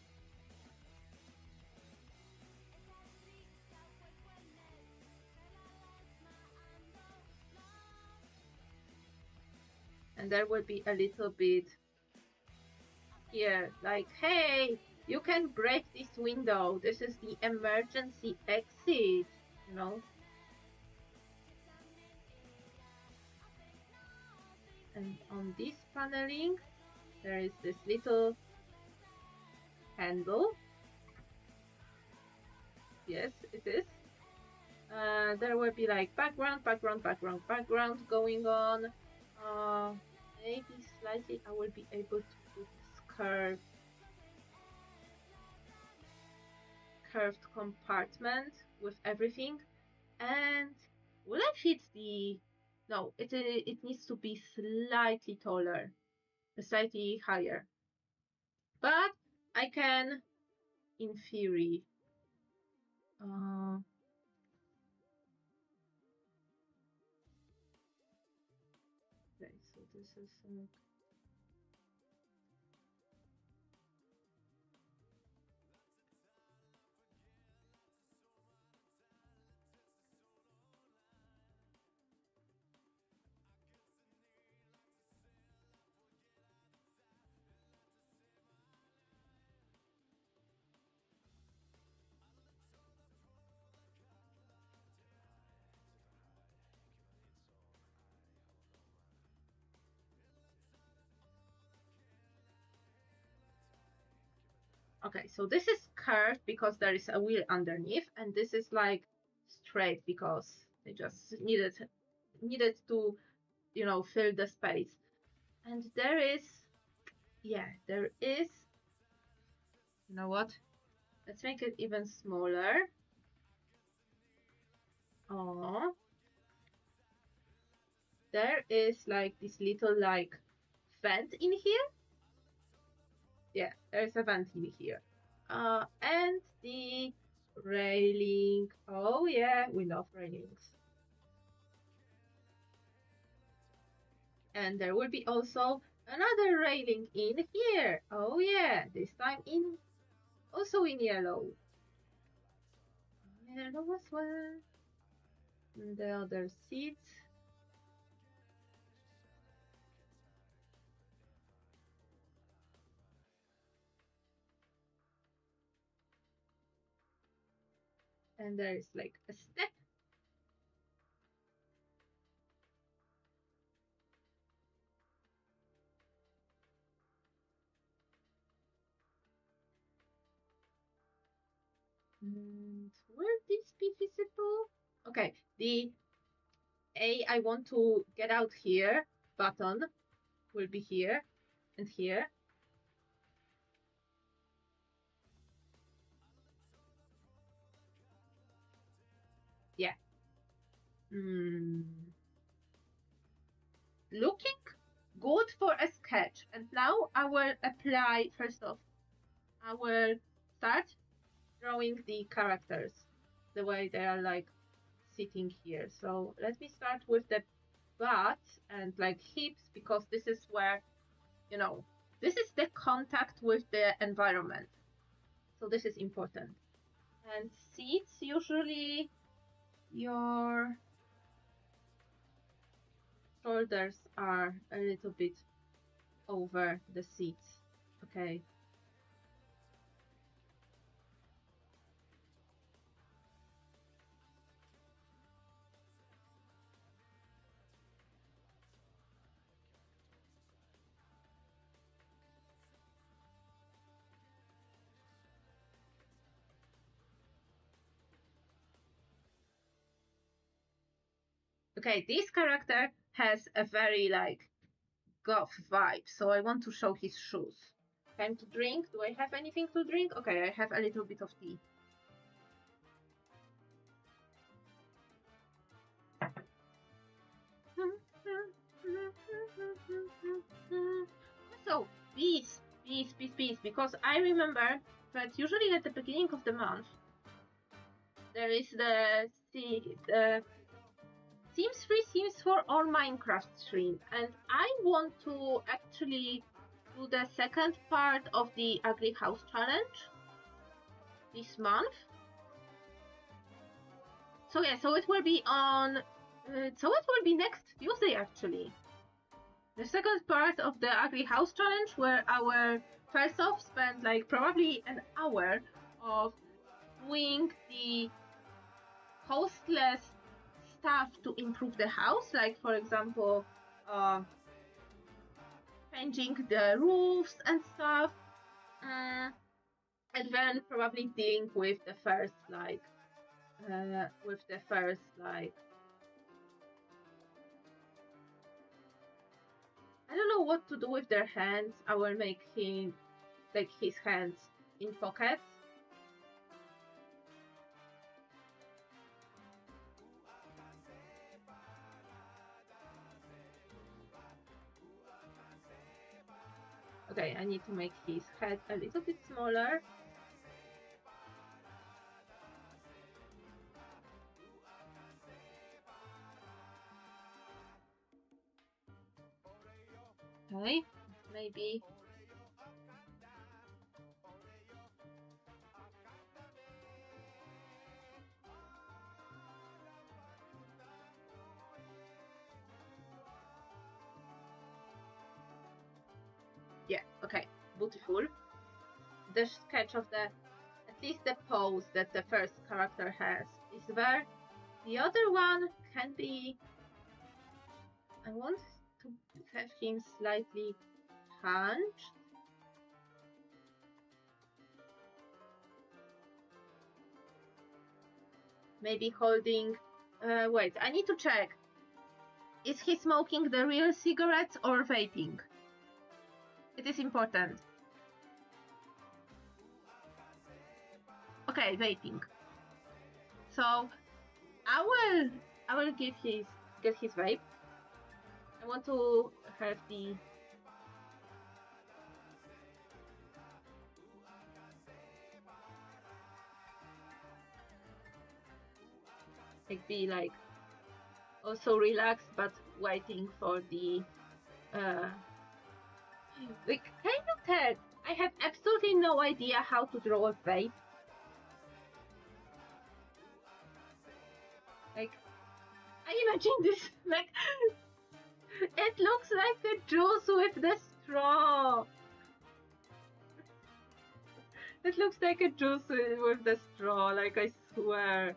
And there will be a little bit here, like, hey, you can break this window. This is the emergency exit, you know. And on this paneling, there is this little handle. Yes, it is. There will be like background going on. Maybe slightly I will be able to put this curved compartment with everything. And will I fit the... No, it needs to be slightly taller, slightly higher. But I can, in theory, okay, so this is okay, so this is curved because there is a wheel underneath, and this is like straight because they just needed to, you know, fill the space. And there is, yeah, there is, you know what? Let's make it even smaller. Oh, there is like this little like vent in here. Yeah, there's a vent in here. And the railing. Oh yeah, we love railings. And there will be also another railing in here. Oh yeah, this time also in yellow. Yellow as well. And the other seats. And there is like a step. And will this be visible? Okay, the I want to get out here button will be here and here. Yeah. Looking good for a sketch. And now I will apply, first off, I will start drawing the characters the way they are like sitting here. So let me start with the butt and like hips, because this is where, you know, this is the contact with the environment. So this is important. And seats, usually your shoulders are a little bit over the seats. Okay. Okay, this character has a very like goth vibe, so I want to show his shoes. Time to drink. Do I have anything to drink? Okay, I have a little bit of tea. So, bees, because I remember that usually at the beginning of the month, there is the Sims 3, Sims 4 or Minecraft stream, and I want to actually do the second part of the Ugly House Challenge this month. So yeah, so it will be on, so it will be next Tuesday actually. The second part of the Ugly House Challenge, where our first off spent like probably an hour of doing the hostless stuff to improve the house, like for example, changing the roofs and stuff, and then probably dealing with the first like, I don't know what to do with their hands. I will make him, like his hands in pockets. Okay, I need to make his head a little bit smaller. Okay, maybe. Yeah, okay, beautiful. The sketch of the, at least the pose that the first character has is there. The other one can be, I want to have him slightly hunched. Maybe holding, wait, I need to check. Is he smoking the real cigarettes or vaping? It is important. Okay, vaping. So I will get his vape. I want to have the be like also relaxed, but waiting for the like, can you tell? I have absolutely no idea how to draw a vape. Like, I imagine this like it looks like a juice with the straw. It looks like a juice with the straw, like I swear.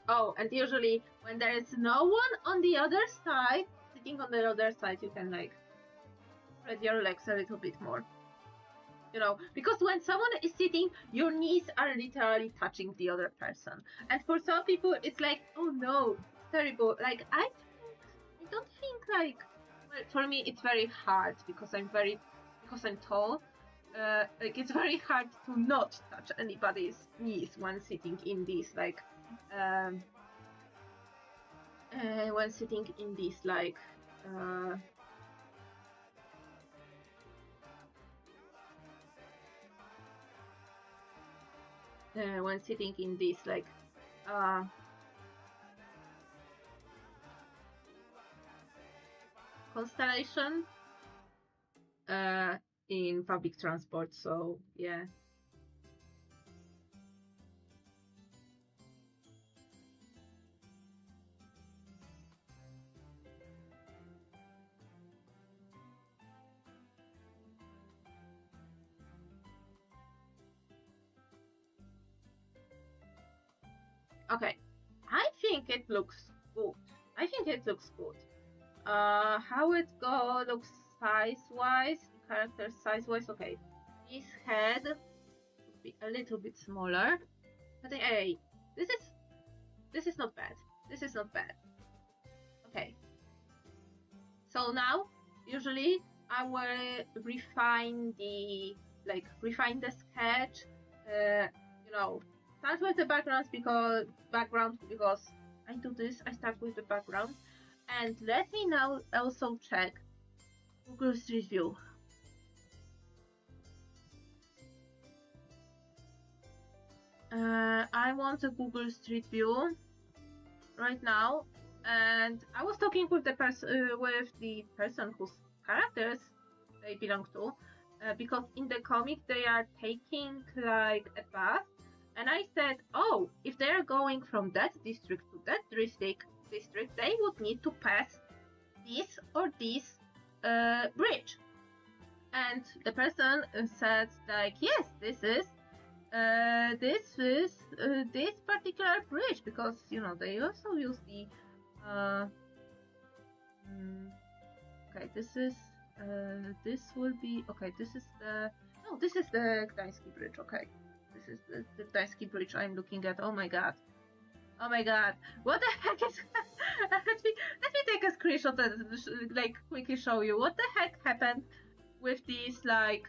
Oh, and usually when there is no one on the other side, sitting on the other side, you can like spread your legs a little bit more. You know, because when someone is sitting, your knees are literally touching the other person. And for some people, it's like, oh no, it's terrible. Like, I don't think like, well, for me, it's very hard because I'm tall. Like, it's very hard to not touch anybody's knees when sitting in these like, when sitting in these like, when sitting in this like, constellation in public transport. So yeah. Okay, I think it looks good. How it looks size-wise, character size-wise. Okay, his head would be a little bit smaller, but hey, this is not bad. Okay, So now, usually, I will refine the sketch. You know, start with the background because I do this. I start with the background, and let me now also check Google Street View. I want a Google Street View right now, and I was talking with the person whose characters they belong to, because in the comic they are taking like a path, and I said, oh, if they are going from that district to that district, they would need to pass this or this bridge, and the person said like, yes, this is this particular bridge, because you know they also use the okay, this will be okay, this is the Gdański bridge. Okay, this is the Gdański bridge I'm looking at. Oh my god, what the heck is let me take a screenshot and like quickly show you what the heck happened with these, like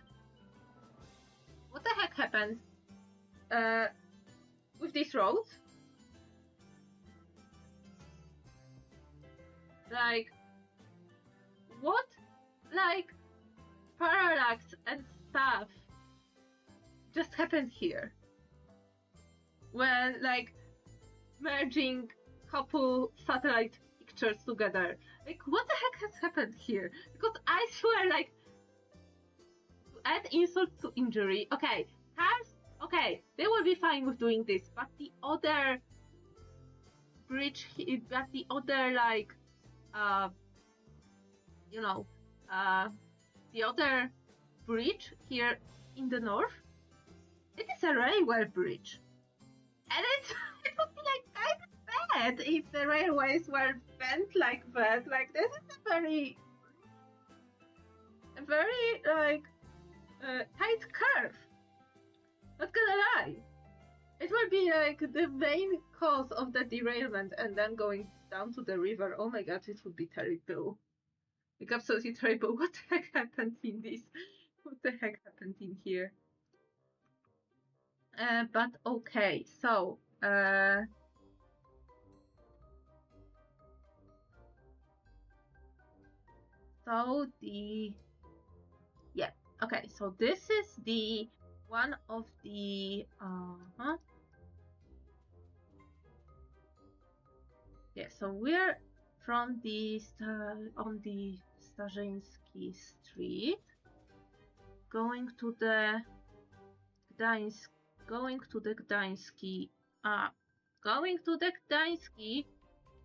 what the heck happened with these roads. Like, what, like, parallax and stuff just happened here when, like, merging couple satellite pictures together. Like, what the heck has happened here? Because I swear, like, to add insult to injury, okay, cars, okay, they will be fine with doing this, but the other bridge, but the other, like, you know, the other bridge here in the north, it is a railway bridge, and it would be like kind of bad if the railways were bent like that. Like, this is a very like tight curve. Not gonna lie, it will be like the main cause of the derailment, and then going down to the river. Oh my god, it would be terrible. Like, absolutely terrible. What the heck happened in this? What the heck happened in here? But okay, so okay, so this is the one of the yeah, so we're from the on the Starzyński Street, going to the Gdański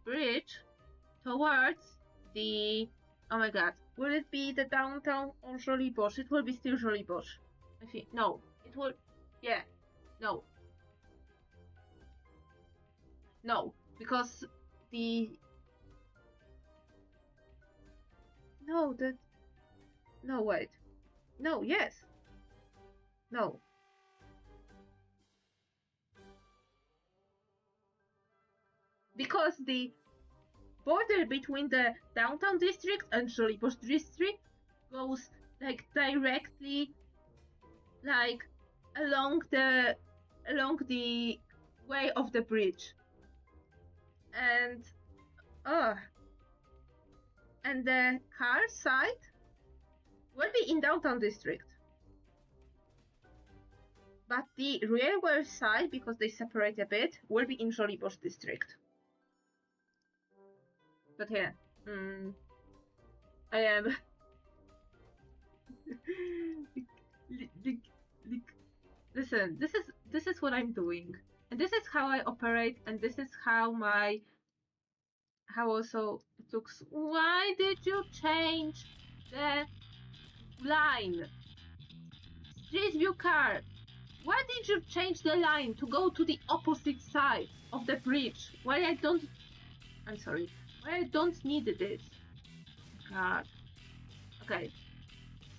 bridge towards the, oh my god, will it be the downtown or Żoliborz? It will be still Żoliborz. I think, no, it will, yeah, no, because the, wait, no, yes, no. Because the border between the downtown district and Żoliborz district goes like directly like along the way of the bridge, and the car side will be in downtown district, but the railway side, because they separate a bit, will be in Żoliborz district. But yeah, I am listen, this is what I'm doing, and this is how I operate, and this is how also it looks. Why did you change the line? Street View car, why did you change the line to go to the opposite side of the bridge? Why I don't need this? God. Okay.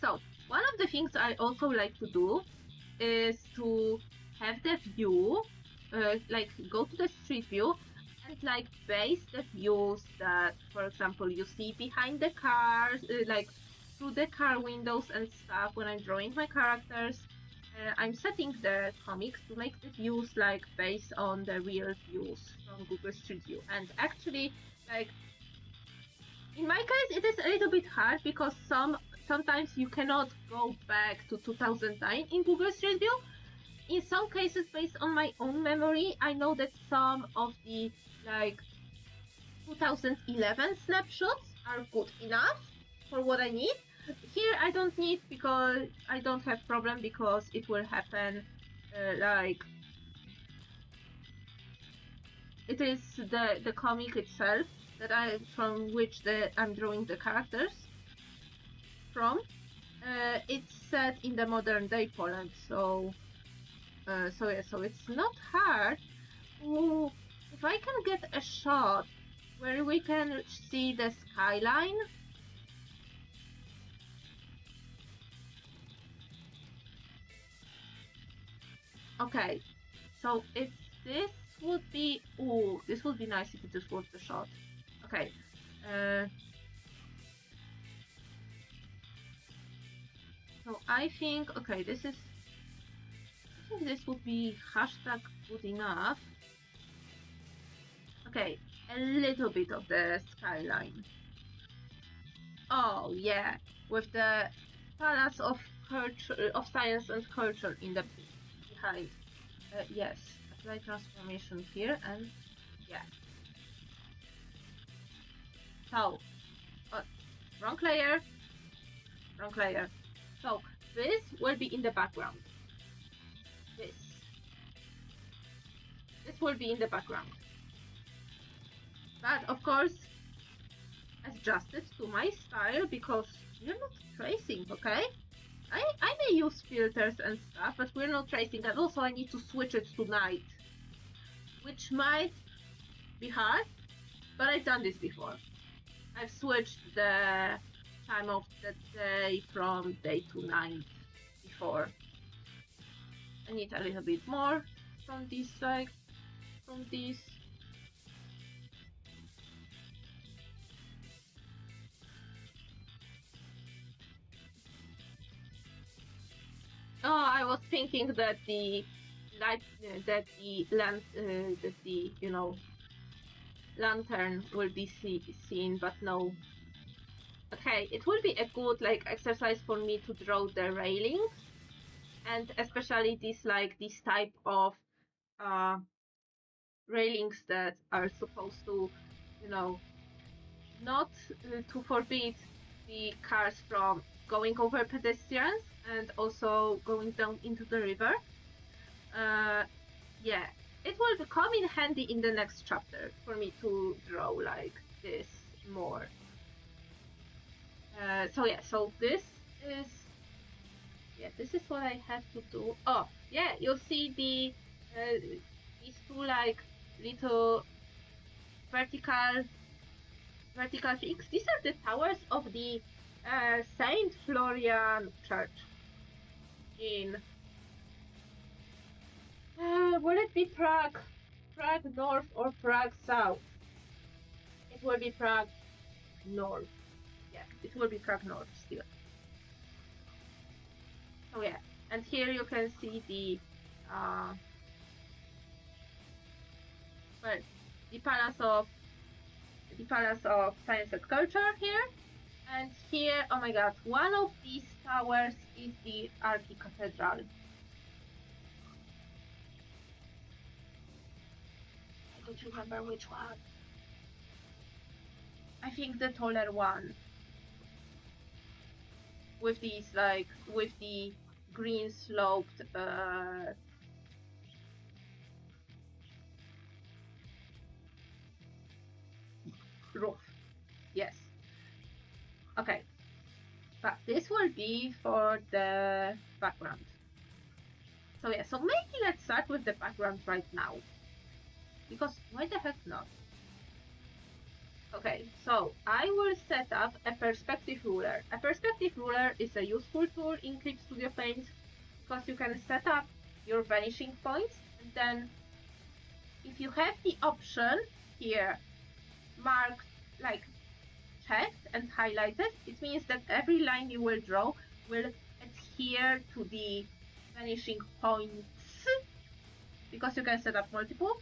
So, one of the things I also like to do is to have the view, like go to the street view and like base the views that, for example, you see behind the cars, like through the car windows and stuff when I'm drawing my characters. I'm setting the comics to make the views like based on the real views from Google Street View. And actually, like in my case, it is a little bit hard because sometimes you cannot go back to 2009 in Google Street View. In some cases, based on my own memory, I know that some of the like 2011 snapshots are good enough for what I need. Here I don't need because I don't have problem because it will happen like it is the comic itself that from which I'm drawing the characters from. It's set in the modern day Poland, so it's not hard. Ooh, if I can get a shot where we can see the skyline. Okay, so if this would be, ooh, this would be nice if it just was the shot. Okay, so I think, okay, I think this would be hashtag good enough. Okay, a little bit of the skyline. Oh yeah, with the Palace of Culture, of Science and Culture in the behind. Yes, apply transformation here and yeah. So, wrong layer. So this will be in the background. This will be in the background. But of course, adjusted to my style because we're not tracing, okay? I may use filters and stuff, but we're not tracing, and also I need to switch it to night, which might be hard, but I've done this before. I've switched the time of the day from day to night before. I need a little bit more from this side, from this. Oh, I was thinking that the light, that the lantern will be seen, but no. Okay, it will be a good like exercise for me to draw the railings, and especially this type of railings that are supposed to, not to forbid the cars from going over pedestrians and also going down into the river. Yeah, it will come in handy in the next chapter for me to draw like this more. So this is what I have to do. Oh, yeah, you'll see these two like little vertical things. These are the towers of the Saint Florian Church in will it be Prague North or Prague South? It will be Prague North. Yeah, it will be Prague North still. So yeah, and here you can see the Palace of Science and Culture here. And here, oh my god, one of these towers is the Archicathedral. I don't remember which one. I think the taller one. With these, like, with the green sloped roof. Yes. Okay. But this will be for the background. So yeah, so maybe let's start with the background right now. Because why the heck not? Okay, so I will set up a perspective ruler. A perspective ruler is a useful tool in Clip Studio Paint because you can set up your vanishing points, and then if you have the option, here marked, like checked and highlighted, it means that every line you will draw will adhere to the vanishing points, because you can set up multiple,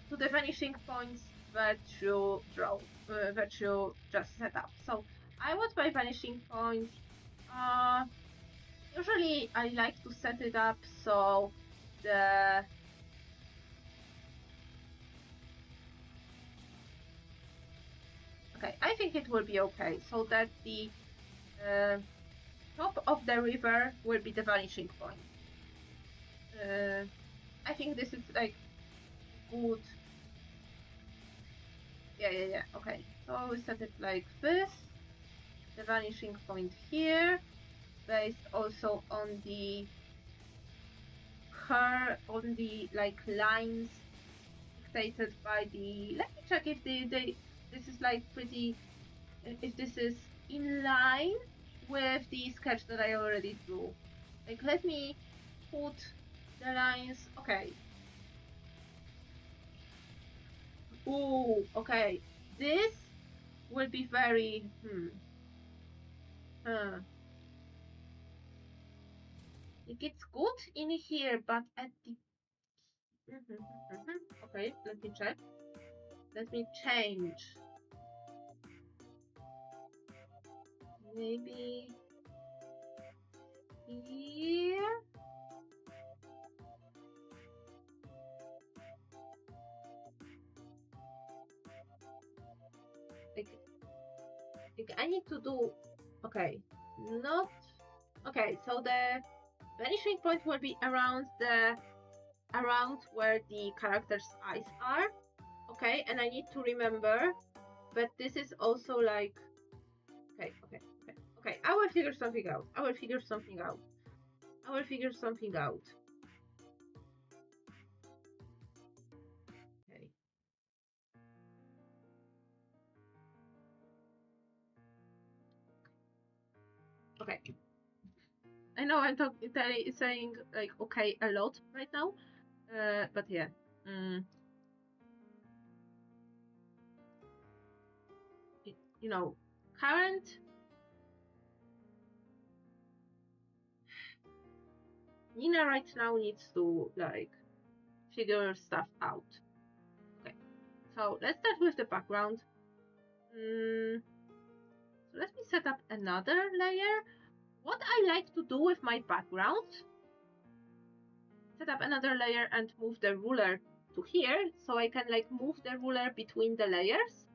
to the vanishing points that you draw, that you just set up. So I want my vanishing points. Usually I like to set it up so the okay, I think it will be okay, so that the top of the river will be the vanishing point. I think this is like good. Yeah. Okay, so we set it like this. The vanishing point here, based also on the like lines dictated by the. Let me check if this is like pretty. If this is in line with the sketch that I already drew. Like, let me put the lines. Okay. Ooh, okay. This will be very It gets good in here, but at the okay, let me check. Let me change. Maybe here. Like I need to do. Okay, not okay. So the vanishing point will be around where the character's eyes are. Okay, and I need to remember that this is also like. Okay. I will figure something out. Okay. Okay. I know I'm saying like okay a lot right now, but yeah. You know, current. Nina right now needs to like figure stuff out. Okay, so let's start with the background. So let me set up another layer. What I like to do with my background, set up another layer and move the ruler to here, so I can like move the ruler between the layers.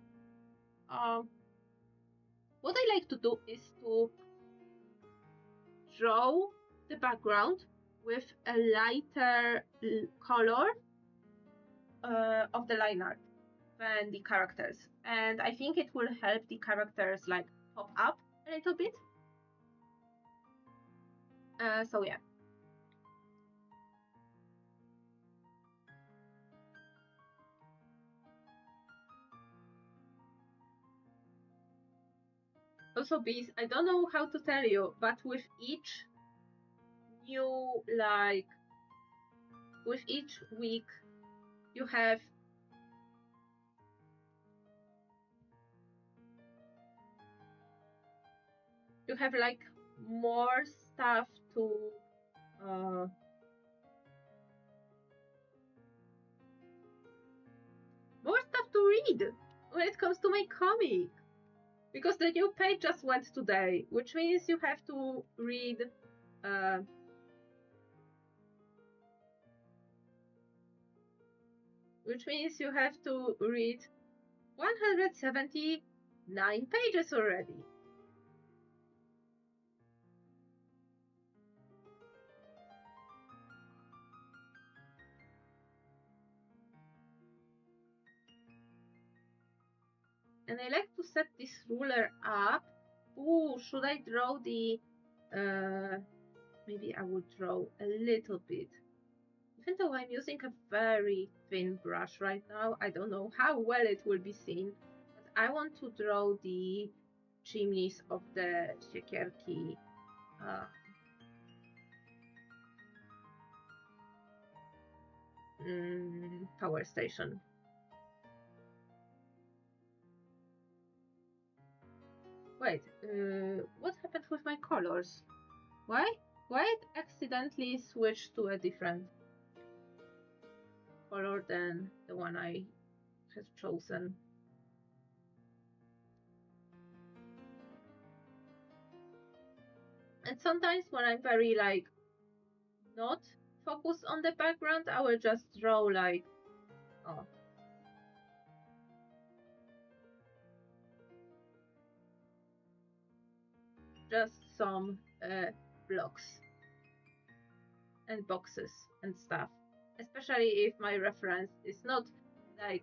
What I like to do is to draw the background with a lighter color of the line art than the characters, and I think it will help the characters like pop up a little bit. So yeah. Also, Bees, I don't know how to tell you, but with each new like with each week you have like more stuff to read when it comes to my comic, because the new page just went today, which means you have to read which means you have to read 179 pages already. And I like to set this ruler up. Ooh, should I draw the... maybe I would draw a little bit. Even though I'm using a very thin brush right now, I don't know how well it will be seen, but I want to draw the chimneys of the siekierki. Power station. Wait, what happened with my colors? Why it accidentally switched to a different color than the one I had chosen? And sometimes when I'm very like not focused on the background, I will just draw like, oh, just some blocks and boxes and stuff, especially if my reference is not like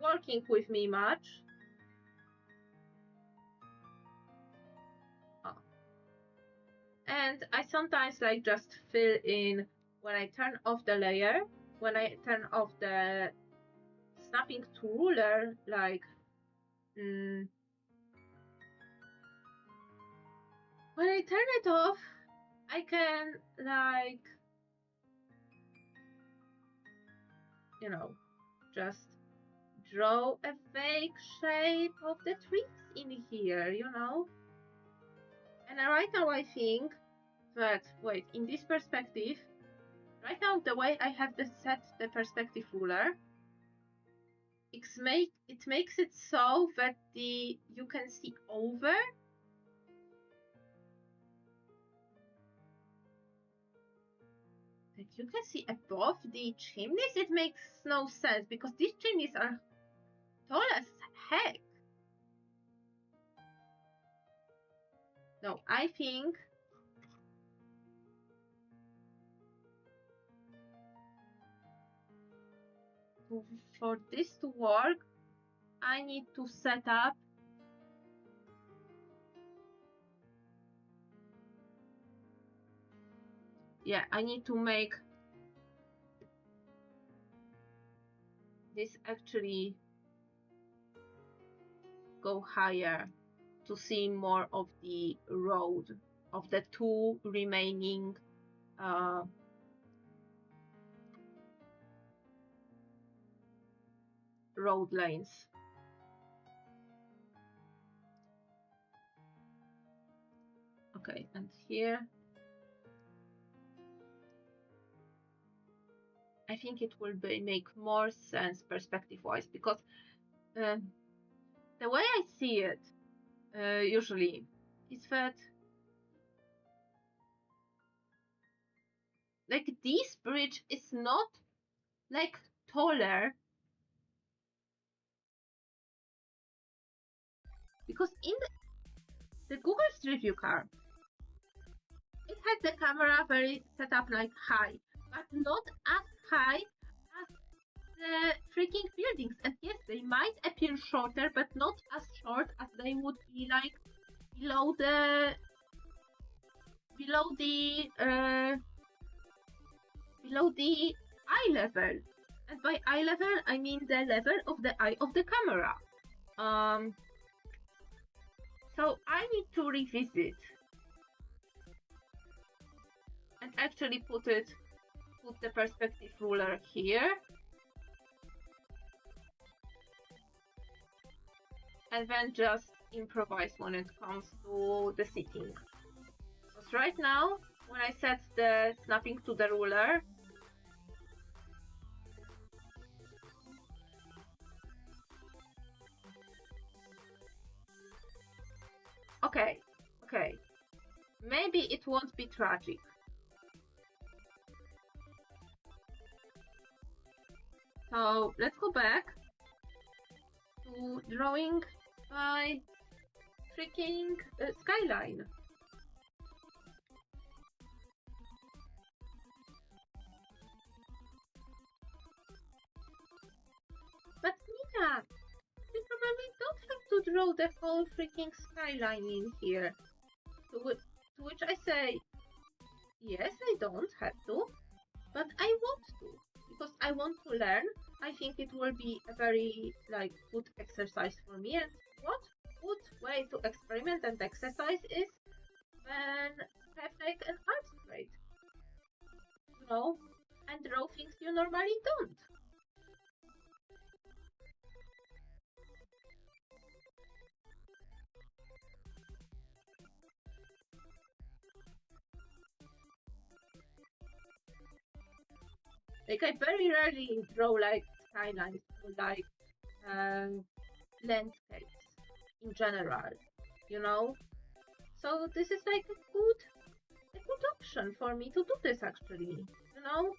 working with me much. Oh. And I sometimes like just fill in when I turn off the layer, when I turn off the snapping to ruler, like when I turn it off, I can like, you know, just draw a vague shape of the trees in here, you know? And right now I think that, wait, in this perspective, right now the way I have set the perspective ruler, it makes it so that you can see over. Like you can see above the chimneys. It makes no sense because these chimneys are tall as heck. No, I think for this to work, I need to set up I need to make this actually go higher to see more of the road, of the two remaining road lanes. Okay, and here I think it will make more sense perspective-wise, because the way I see it usually is that like this bridge is not like taller, because in the Google Street View car, it has the camera very set up like high, but not as high as the freaking buildings. And yes, they might appear shorter, but not as short as they would be like below the eye level. And by eye level, I mean the level of the eye of the camera. So I need to revisit and actually put the perspective ruler here. And then just improvise when it comes to the sitting. Because right now, when I set the snapping to the ruler, okay, maybe it won't be tragic. So let's go back to drawing my freaking skyline. But Nina, you probably don't have to draw the whole freaking skyline in here. To which I say, yes, I don't have to, but I want to, because I want to learn. I think it will be a very like good exercise for me. And what good way to experiment and exercise is when have like an art grade, you know, and draw things you normally don't. Like, I very rarely draw like skylines or like landscapes in general, you know? So this is like a good option for me to do this actually, you know?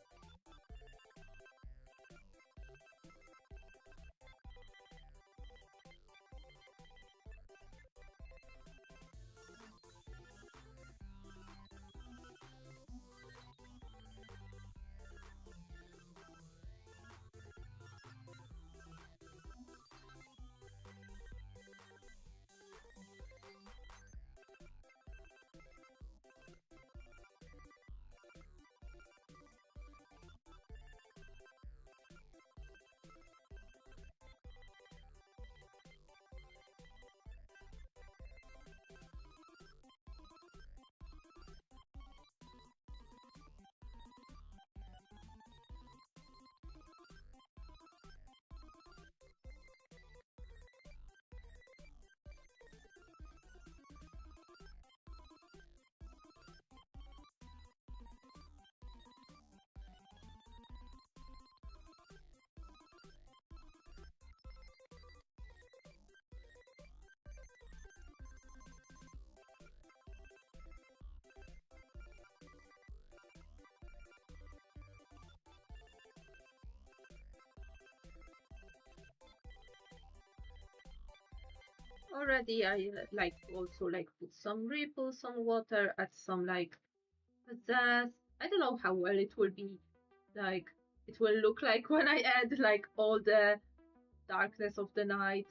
Already I like to also like put some ripples on water, add some like pizzazz. I don't know how well it will be like it will look like when I add like all the darkness of the night.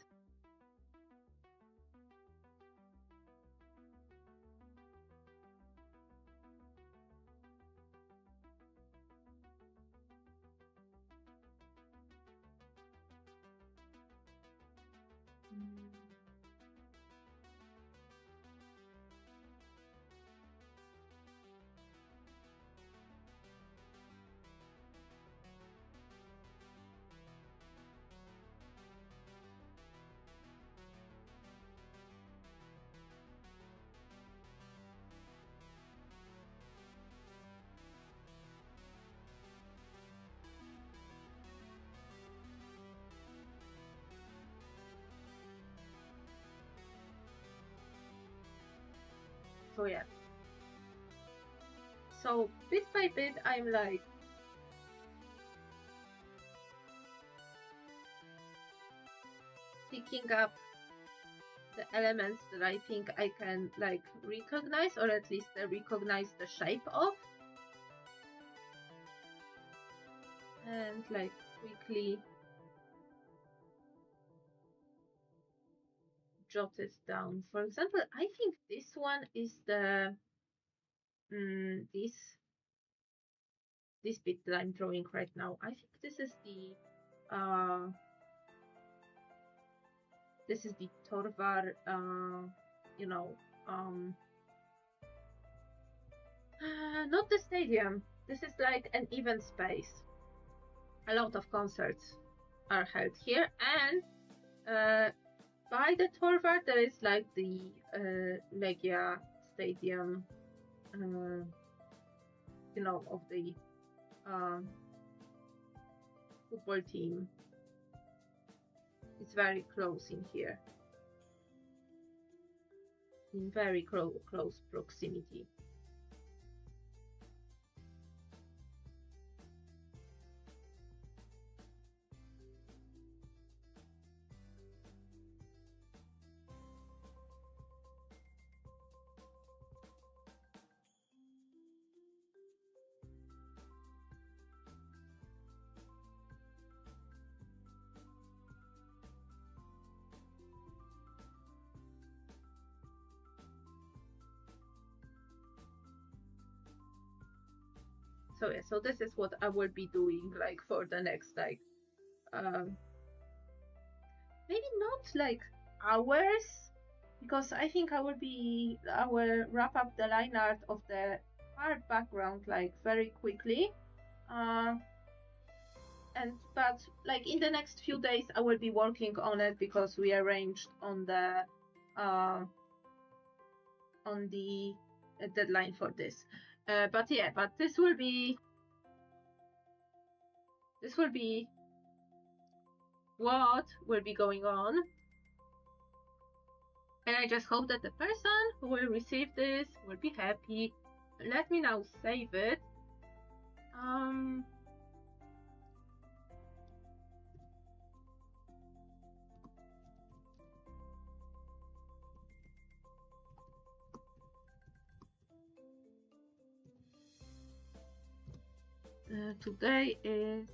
So yeah. So bit by bit I'm like picking up the elements that I think I can like recognize, or at least recognize the shape of, and like quickly jot it down. For example, I think this one is the this bit that I'm drawing right now. I think this is the Torvar, you know, not the stadium. This is like an event space. A lot of concerts are held here, and by the Torvar there is like the Legia Stadium, you know, of the football team. It's very close in here, in very close proximity. So yeah, so this is what I will be doing like for the next like maybe not like hours, because I think I will wrap up the line art of the hard background like very quickly. But like in the next few days I will be working on it because we arranged on the deadline for this. But yeah, but this will be this will be what will be going on. And I just hope that the person who will receive this will be happy. Let me now save it. Today is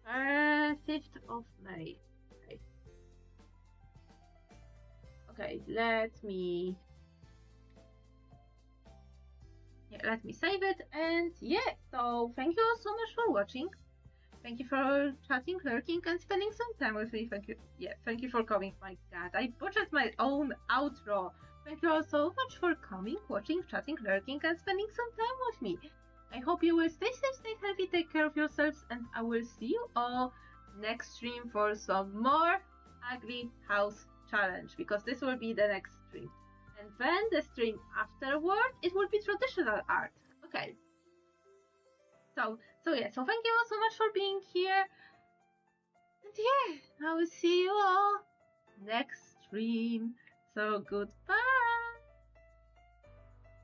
5th of May. Okay, let me save it. And yeah, so thank you all so much for watching. Thank you for chatting, lurking, and spending some time with me. Thank you for coming. My god, I butchered my own outro. Thank you all so much for coming, watching, chatting, lurking, and spending some time with me. I hope you will stay safe, stay healthy, take care of yourselves, and I will see you all next stream for some more ugly house challenge, because this will be the next stream. And then the stream afterward, it will be traditional art. Okay. So thank you all so much for being here. And yeah, I will see you all next stream. So goodbye.